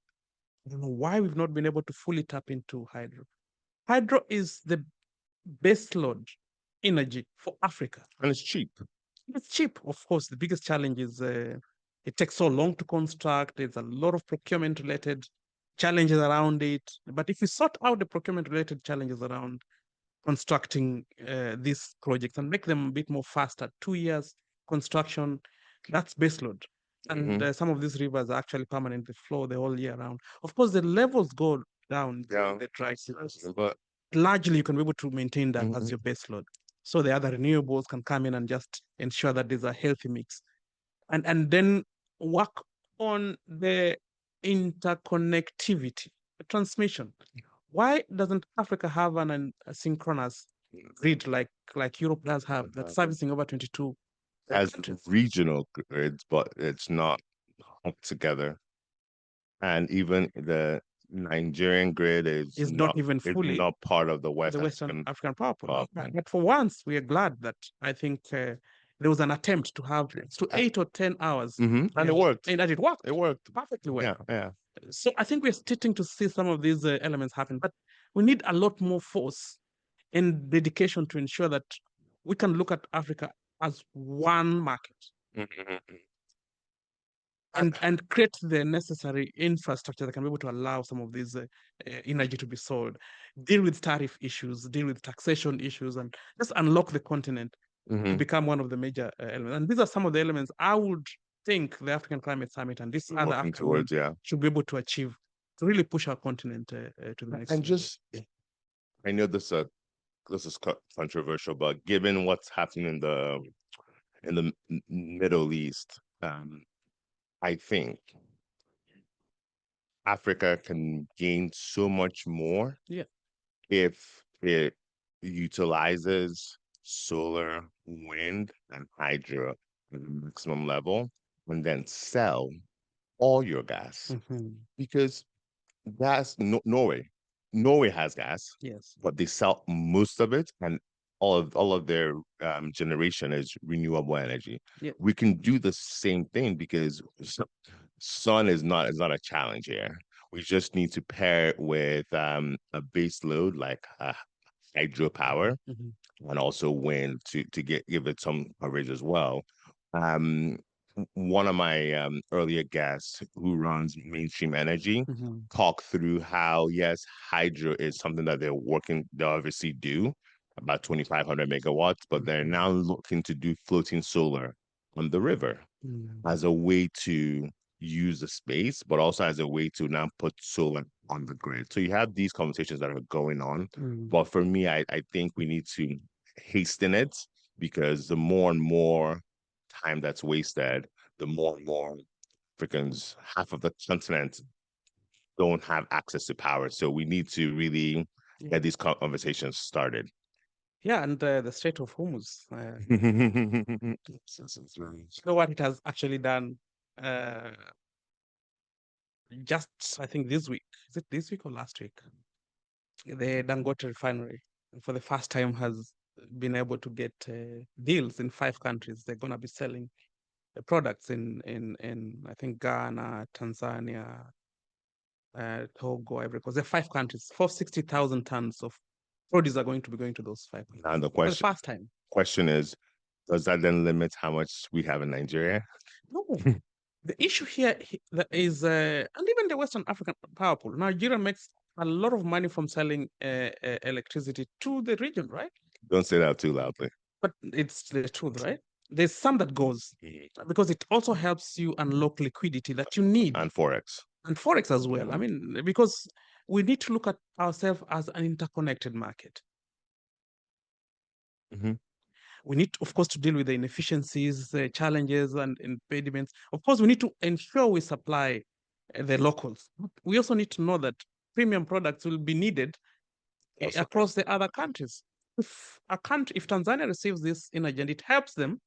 I don't know why we've not been able to fully tap into hydro. Hydro is the baseload energy for Africa. And it's cheap. It's cheap, of course. The biggest challenge is it takes so long to construct. There's a lot of procurement-related challenges around it. But if we sort out the procurement-related challenges around constructing these projects and make them a bit more faster. 2 years construction, that's baseload. And some of these rivers actually permanently flow the whole year round. Of course, the levels go down during the dry seasons, but largely you can be able to maintain that as your baseload. So the other renewables can come in and just ensure that there's a healthy mix. And then work on the interconnectivity, the transmission. Why doesn't Africa have an asynchronous grid like Europe does have, that's servicing over 22 As countries? regional grids, but it's not hooked together. And even the Nigerian grid Is not even is fully not part of the West the Western African African power pool. power. But for once, we are glad that I think there was an attempt to have to 8 or 10 hours, And it worked. and that it worked. It worked Perfectly well. Yeah, yeah. So I think we're starting to see some of these elements happen, but we need a lot more force and dedication to ensure that we can look at Africa as one market and create the necessary infrastructure that can be able to allow some of these energy to be sold, deal with tariff issues, deal with taxation issues, and just unlock the continent to become one of the major elements. And these are some of the elements I would think the African Climate Summit and this other Working towards, should be able to achieve to really push our continent to the next And level. just, I know this is controversial, but given what's happening in the Middle East, I think Africa can gain so much more if it utilizes solar, wind, and hydro at the maximum level, and then sell all your gas. Because gas, Norway has gas, Yes. but they sell most of it, and all of their generation is renewable energy. Yeah. We can do the same thing because sun is not a challenge here. We just need to pair it with a base load like hydropower and also wind to give it some coverage as well. Um, One of my earlier guests who runs Mainstream Energy talked through how, yes, hydro is something that they obviously do, about 2,500 megawatts, but they're now looking to do floating solar on the river as a way to use the space, but also as a way to now put solar on the grid. So you have these conversations that are going on. But for me, I think we need to hasten it because the more and more time that's wasted, the more and more Africans, half of the continent, don't have access to power. So we need to really get these conversations started. Yeah, and the Strait of Hormuz. You know what it has actually done? Just I think this week. Is it this week or last week? The Dangote refinery, for the first time, has been able to get deals in 5 countries. They're going to be selling products in I think Ghana, Tanzania, Togo, Ivory Coast. There are 5 countries. 460,000 tons of produce are going to be going to those 5 countries. And the For the first time. question is, does that then limit how much we have in Nigeria? No. The issue here is, and even the Western African power pool, Nigeria makes a lot of money from selling electricity to the region, right? Don't say that too loudly. But it's the truth, right? There's some that goes because it also helps you unlock liquidity that you need. And Forex. And Forex as well. I mean, because we need to look at ourselves as an interconnected market. We need, of course, to deal with the inefficiencies, challenges, and impediments. Of course, we need to ensure we supply the locals. We also need to know that premium products will be needed across the other countries. If Tanzania receives this energy and it helps them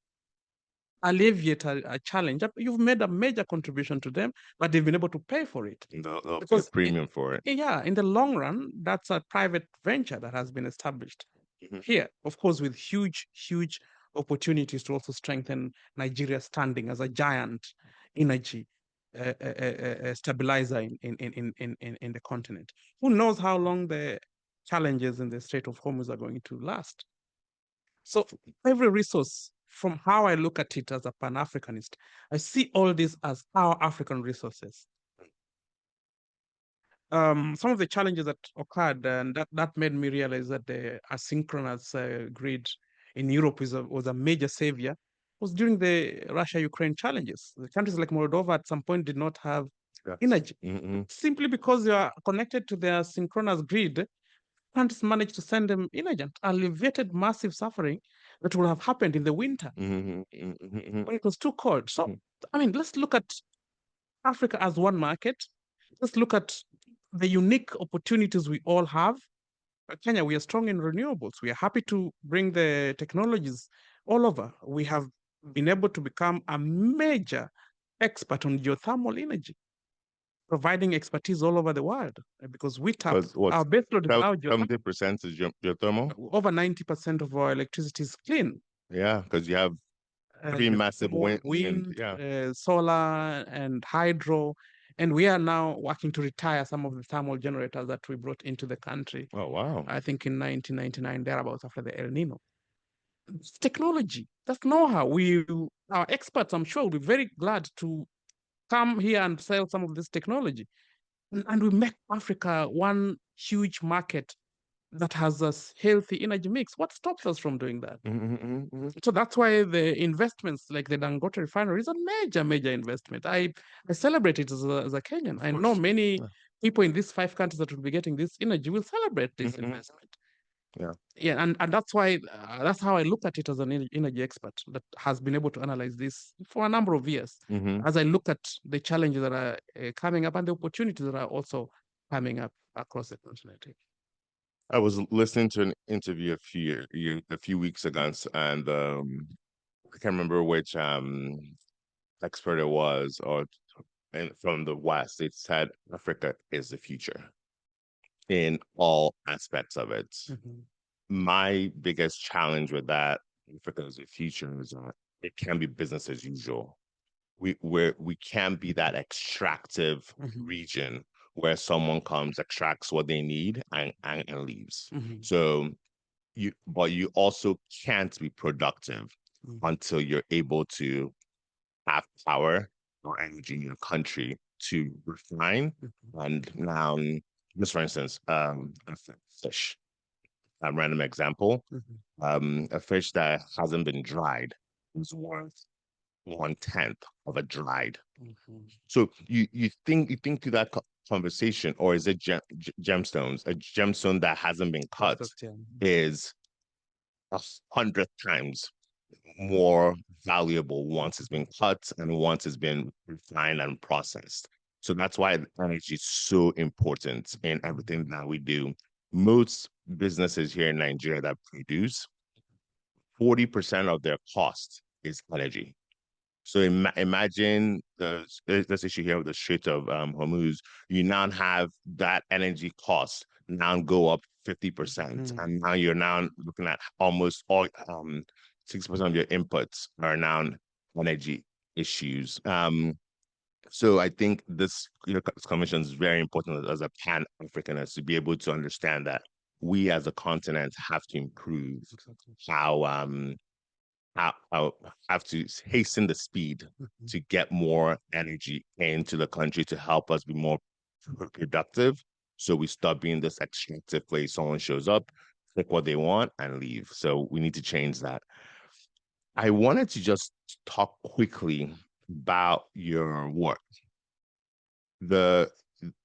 alleviate a challenge, you've made a major contribution to them, but they've been able to pay for it. They'll pay a premium for it. Yeah, in the long run, that's a private venture that has been established here, of course, with huge opportunities to also strengthen Nigeria's standing as a giant energy stabilizer in the continent. Who knows how long the challenges in the Strait of Hormuz are going to last? So every resource, from how I look at it as a Pan-Africanist, I see all this as our African resources. some of the challenges that occurred, and that made me realize that the asynchronous grid in Europe was a major savior, was during the Russia-Ukraine challenges. The countries like Moldova at some point did not have Yes. energy. Mm-hmm. Simply because you are connected to their synchronous grid, countries managed to send them energy and alleviated massive suffering that would have happened in the winter Mm-hmm. Mm-hmm. when it was too cold. So, I mean, let's look at Africa as one market. Let's look at the unique opportunities we all have. Kenya, we are strong in renewables. We are happy to bring the technologies all over. We have been able to become a major expert on geothermal energy, providing expertise all over the world because we tap Because what our base load is now geothermal. 70% is geothermal? Over 90% of our electricity is clean. Yeah, because you have three massive wind. Wind, Yeah. solar, and hydro. And we are now working to retire some of the thermal generators that we brought into the country. Oh, wow. I think in 1999, thereabouts after the El Nino. It's technology. That's know-how. Our experts, I'm sure, will be very glad to come here and sell some of this technology. And we make Africa one huge market that has a healthy energy mix. What stops us from doing that? Mm-hmm. Mm-hmm. So that's why the investments like the Dangote refinery is a major, major investment. I celebrate it as a Kenyan. Of I know course. many Yeah. people in these 5 countries that will be getting this energy will celebrate this Mm-hmm. investment. Yeah. Yeah, and that's why that's how I look at it as an energy expert that has been able to analyze this for a number of years. Mm-hmm. As I look at the challenges that are coming up and the opportunities that are also coming up across the continent. I was listening to an interview a few weeks ago, and I can't remember which expert it was, or from the West. It said Africa is the future in all aspects of it. Mm-hmm. My biggest challenge with that Africa is the future is that it can be business as usual. We can't be that extractive Mm-hmm. region where someone comes, extracts what they need and leaves. Mm-hmm. So but you also can't be productive Mm-hmm. until you're able to have power or energy in your country to refine. And now, just for instance, a fish, a random example, Mm-hmm. a fish that hasn't been dried is worth 1/10 of a dried. Mm-hmm. So you think through that conversation, or is it gemstones? A gemstone that hasn't been cut Yeah. is 100 times more valuable once it's been cut and once it's been refined and processed. So that's why energy is so important in everything that we do. Most businesses here in Nigeria that produce 40% of their cost is energy. So imagine this issue here with the Strait of Hormuz. You now have that energy cost now go up 50%. Mm. And now you're now looking at almost all 6% of your inputs are now energy issues. So I think this convention is very important as a pan-Africanist to be able to understand that we as a continent have to improve how how have to hasten the speed to get more energy into the country to help us be more productive. So we stop being this extractive place. Someone shows up, pick what they want, and leave. So we need to change that. I wanted to just talk quickly about your work. The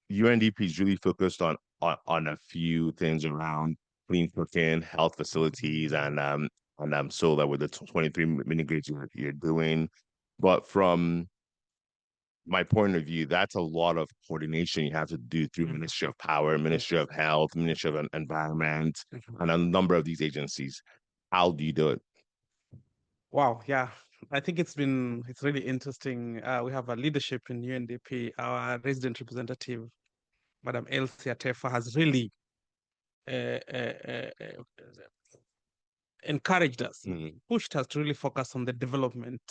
UNDP is really focused on a few things around clean cooking, health facilities, and solar with the 23 mini grids you're doing. But from my point of view, that's a lot of coordination you have to do through Ministry of Power, Ministry of Health, Ministry of Environment, and a number of these agencies. How do you do it? Wow, yeah. I think it's really interesting. We have a leadership in UNDP. Our resident representative, Madam Elsie Atefa, has really uh, uh, uh, uh, encouraged us, Mm. pushed us to really focus on the development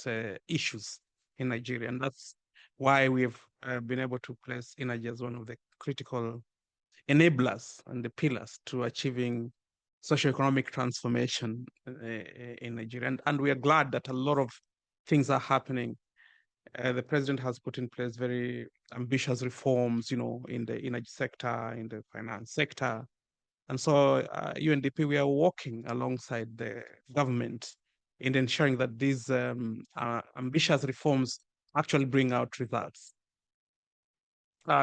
issues in Nigeria. And that's why we've been able to place energy as one of the critical enablers and the pillars to achieving socioeconomic transformation in Nigeria. And we are glad that a lot of things are happening The president has put in place very ambitious reforms, in the energy sector, in the finance sector. And so UNDP, we are working alongside the government in ensuring that these ambitious reforms actually bring out results.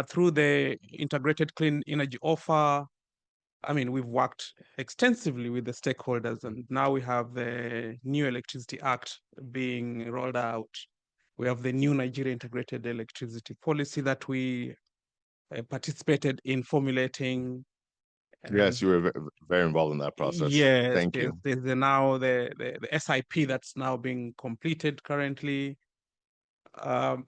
Through the integrated clean energy offer, I mean, we've worked extensively with the stakeholders, and now we have the new Electricity Act being rolled out. We have the new Nigeria Integrated Electricity Policy that we participated in formulating. Yes, you were very involved in that process. Yes, Thank yes. you. There's now the SIP that's now being completed currently.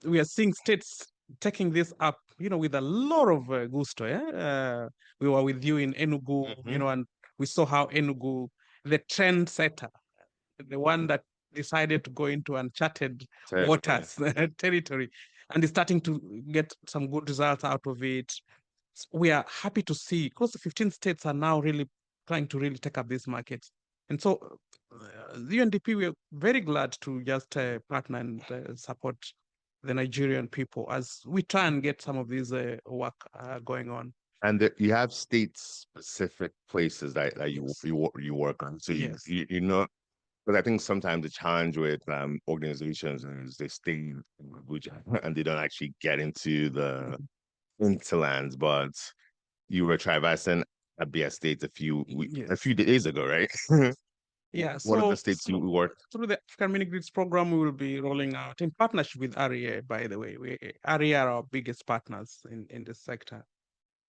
We are seeing states taking this up, with a lot of gusto. Yeah? We were with you in Enugu, and we saw how Enugu, the trend setter, the one that decided to go into uncharted waters, territory, and is starting to get some good results out of it. We are happy to see close to 15 states are now really trying to really take up this market. And so the UNDP, we're very glad to just partner and support the Nigerian people as we try and get some of this work going on. And you have state-specific places that Yes. you work on. So Yes. you know, but I think sometimes the challenge with organizations is they stay in Abuja and they don't actually get into the hinterlands. But you were traversing Abia State a few days ago, right? Yeah, What are the so states you work? through the African Mini Grids program, we will be rolling out in partnership with REA, by the way. REA are our biggest partners in this sector.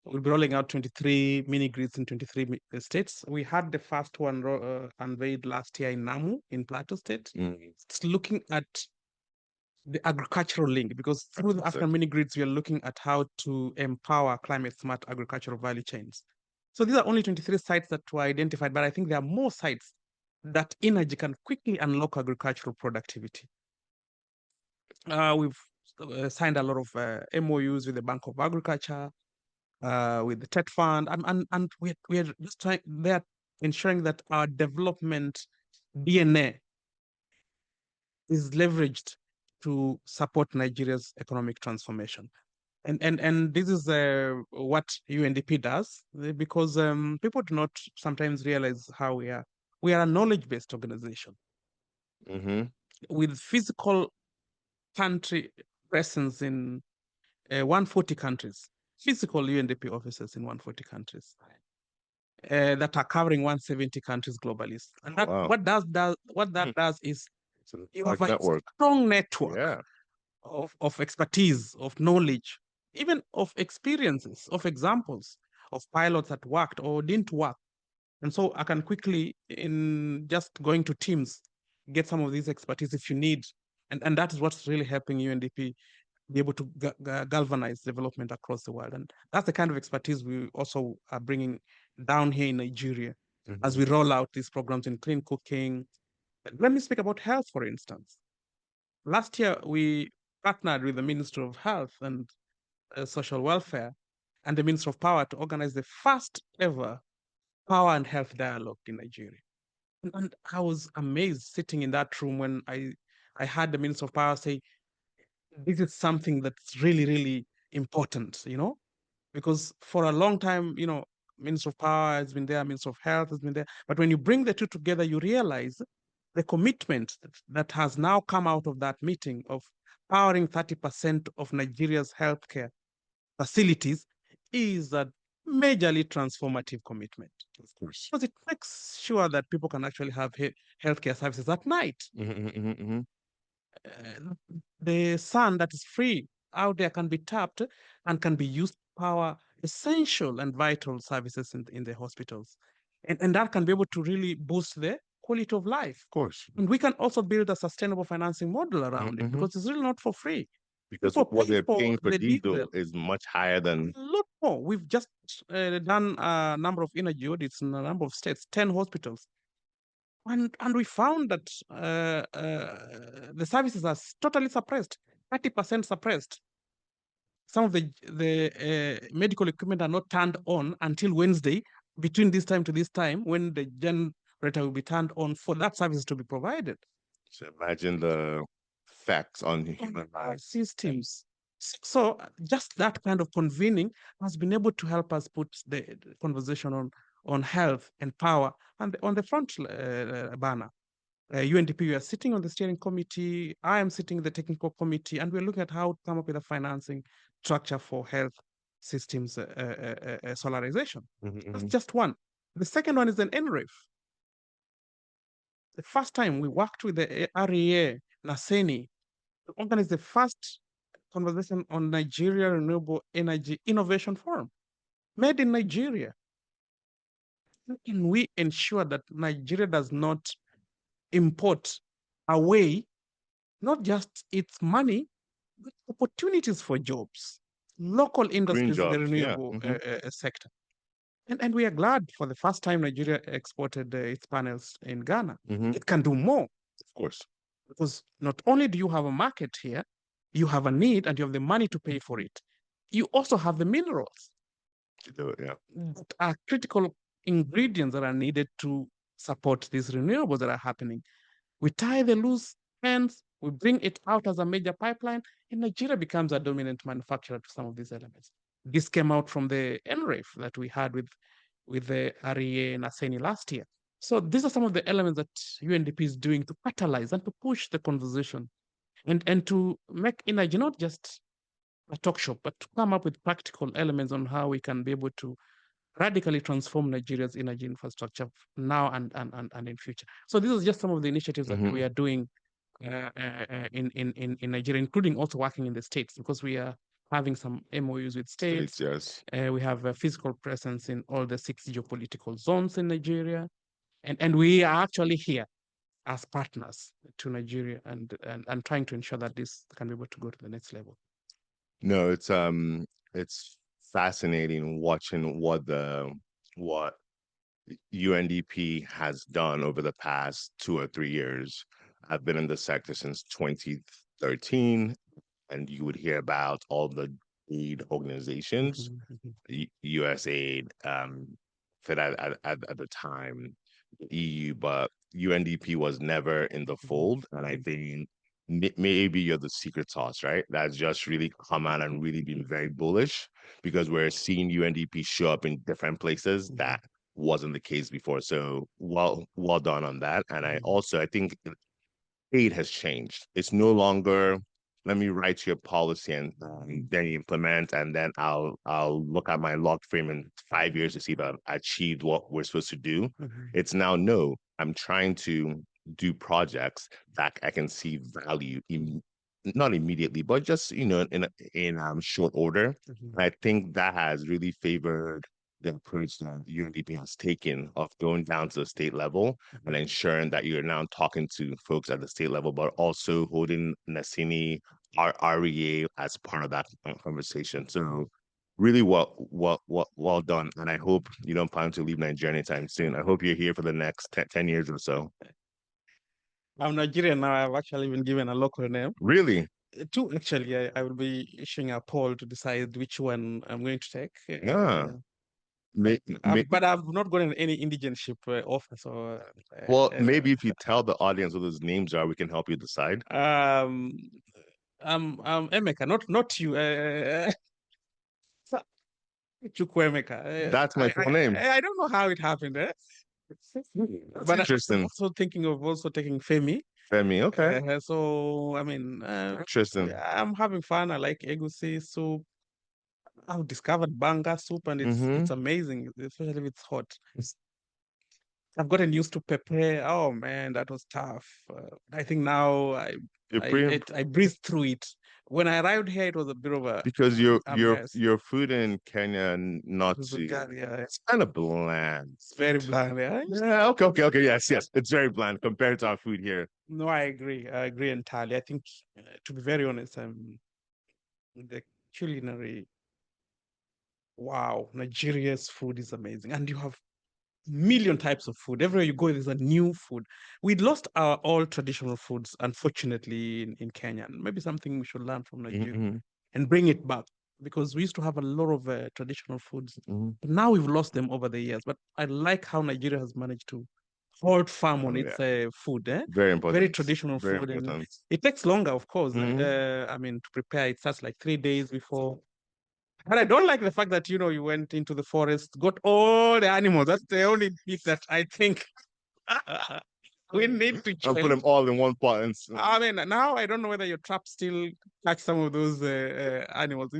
We'll be rolling out 23 mini grids in 23 states. We had the first one unveiled last year in Namu, in Plateau State. It's looking at the agricultural link, because through the African mini grids, we are looking at how to empower climate smart agricultural value chains. So these are only 23 sites that were identified, but I think there are more sites that energy can quickly unlock agricultural productivity. We've signed a lot of MOUs with the Bank of Agriculture, with the TED Fund, and we're just trying, they're ensuring that our development DNA is leveraged to support Nigeria's economic transformation. And this is what UNDP does, because people do not sometimes realize how we are. We are a knowledge-based organization with physical country presence in 140 countries, physical UNDP offices in 140 countries. That are covering 170 countries globally. And that what that does is you have a strong network of expertise, of knowledge, even of experiences, of examples of pilots that worked or didn't work. And so I can quickly, in just going to teams, get some of these expertise if you need. And that is what's really helping UNDP be able to galvanize development across the world. And that's the kind of expertise we also are bringing down here in Nigeria as we roll out these programs in clean cooking. Let me speak about health, for instance. Last year, we partnered with the Ministry of Health and Social Welfare and the Ministry of Power to organize the first ever power and health dialogue in Nigeria. And I was amazed sitting in that room when I heard the Minister of Power say, this is something that's really, really important, because for a long time, Minister of Power has been there, Minister of Health has been there. But when you bring the two together, you realize the commitment that has now come out of that meeting of powering 30% of Nigeria's healthcare facilities is a majorly transformative commitment. Of course. Because it makes sure that people can actually have healthcare services at night. The sun that is free out there can be tapped and can be used to power essential and vital services in the hospitals. And that can be able to really boost the quality of life. Of course. And we can also build a sustainable financing model around it, because it's really not for free. Because what they're paying for diesel is much higher than... A lot more. We've just done a number of energy audits in a number of states, 10 hospitals. And we found that the services are totally suppressed, 30% suppressed. Some of the medical equipment are not turned on until Wednesday, between this time to this time, when the generator will be turned on for that service to be provided. So imagine the effects on human lives. systems. So just that kind of convening has been able to help us put the conversation on health and power and on the front burner. UNDP, we are sitting on the steering committee. I am sitting in the technical committee, and we're looking at how to come up with a financing structure for health systems solarization. That's just one. The second one is an NREF. The first time we worked with the REA, NASENI, to organize the first conversation on Nigeria Renewable Energy Innovation Forum, made in Nigeria. How can we ensure that Nigeria does not import away not just its money, but opportunities for jobs, local Green industries in the jobs, yeah. renewable sector? And we are glad for the first time Nigeria exported its panels in Ghana. It can do more. Of course. Because not only do you have a market here, you have a need and you have the money to pay for it. You also have the minerals To do it, yeah. that are critical ingredients that are needed to support these renewables that are happening. We tie the loose ends, we bring it out as a major pipeline, and Nigeria becomes a dominant manufacturer to some of these elements. This came out from the NREF that we had with the REA and Aseni last year. So these are some of the elements that UNDP is doing to catalyze and to push the conversation and to make energy not just a talk shop, but to come up with practical elements on how we can be able to radically transform Nigeria's energy infrastructure now and in future. So these are just some of the initiatives that we are doing in Nigeria, including also working in the states, because we are having some MOUs with states. Yes. We have a physical presence in all the 6 geopolitical zones in Nigeria. And we are actually here as partners to Nigeria and trying to ensure that this can be able to go to the next level. No, it's fascinating watching what UNDP has done over the past 2 or 3 years. I've been in the sector since 2013, and you would hear about all the aid organizations, USAID, fit at the time, EU, but UNDP was never in the fold. And I think maybe you're the secret sauce, right? That's just really come out and really been very bullish, because we're seeing UNDP show up in different places that wasn't the case before. So well done on that. And I think aid has changed. It's no longer, let me write your policy and then you implement, and then I'll look at my log frame in 5 years to see if I've achieved what we're supposed to do. It's now, no, I'm trying to do projects that I can see value in, not immediately, but just in short order. I think that has really favored the approach that UNDP has taken of going down to the state level and ensuring that you're now talking to folks at the state level, but also holding Nasini, REA as part of that conversation. So really well done. And I hope you don't plan to leave Nigeria anytime soon. I hope you're here for the next 10 years or so. I'm Nigerian now. I've actually been given a local name. Really? Two, actually. I will be issuing a poll to decide which one I'm going to take. Yeah. But I've not gotten any indigenship offer. So, well, maybe if you tell the audience what those names are, we can help you decide. I'm Emeka, not you. Chukwuemeka. That's my full name. I don't know how it happened. That's but interesting. I'm also thinking of taking Femi. Femi, okay. So I mean, interesting. I'm having fun. I like egusi soup. I've discovered banga soup, and it's amazing, especially if it's hot. I've gotten used to pepe. Oh man, that was tough. I think now I breathed through it. When I arrived here, it was a bit of a because your food in Kenya not too. It's kind of bland. It's very bland. Yeah. Okay. Yes. It's very bland compared to our food here. No, I agree. I agree entirely. I think, to be very honest, the culinary. Wow, Nigeria's food is amazing, and you have million types of food. Everywhere you go, there's a new food. We'd lost our all traditional foods, unfortunately, in Kenya. Maybe something we should learn from Nigeria and bring it back, because we used to have a lot of traditional foods. But now we've lost them over the years. But I like how Nigeria has managed to old farm on Yeah, its food, eh? very Very important. traditional Very food, and important. it takes longer, of course. Hmm. I mean, to prepare, it starts like 3 days before. But I don't like the fact that you went into the forest, got all the animals. That's the only bit that I think we need to And put change. them all in one pot. I mean, now I don't know whether your trap still catch some of those animals.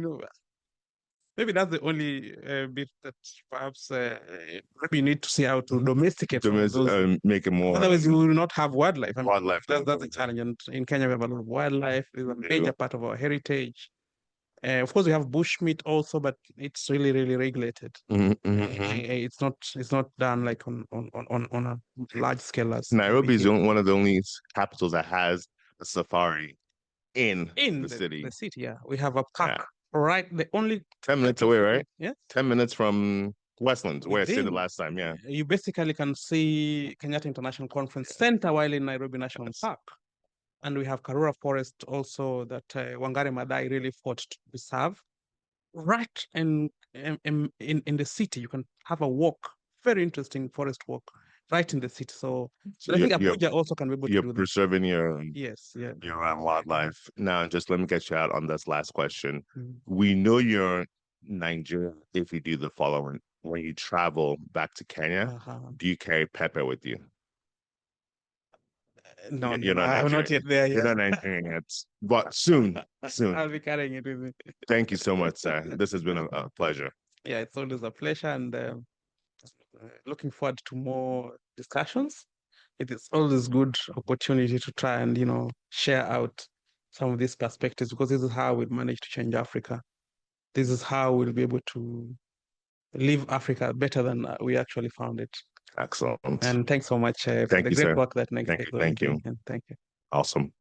Maybe that's the only bit that perhaps maybe you need to see how to domesticate some of those. Make it more Otherwise, you will not have wildlife. I mean, wildlife. that's a challenge. And in Kenya, we have a lot of wildlife. It's a Too. major part of our heritage. Of course, we have bushmeat also, but it's really, really regulated. It's not done like on a large scale as we Nairobi is here. one of the only capitals that has a safari in In the the city. city, yeah, we have a Yeah. park right, the only 10 minutes capital away, city, right? yeah, 10 minutes from Westlands, where I stayed the within. last time. Yeah. You basically can see Kenyatta International Conference Center while in Nairobi National Yes. Park. And we have Karura Forest also that Wangari Maathai really fought to preserve. Right in the city, you can have a walk, very interesting forest walk, right in the city. So, So but I think Abuja also can be able to you're do that. preserving Yes, yeah. your wildlife. Now, just let me get you out on this last question. Mm. We know you're Nigerian if you do the following. When you travel back to Kenya, Uh-huh. do you carry pepper with you? No, no, You're no, not I'm not Nigerian. yet there You're yet. not Nigerian yet, but soon, soon. I'll be carrying it with me. Thank you so much, sir. This has been a pleasure. Yeah, it's always a pleasure, and looking forward to more discussions. It is always good opportunity to try and share out some of these perspectives, because this is how we manage to change Africa. This is how we'll be able to leave Africa better than we actually found it. Excellent. And thanks so much for Thank the you, great sir. work that Thank Next you. is Thank doing. you. And thank you. Awesome.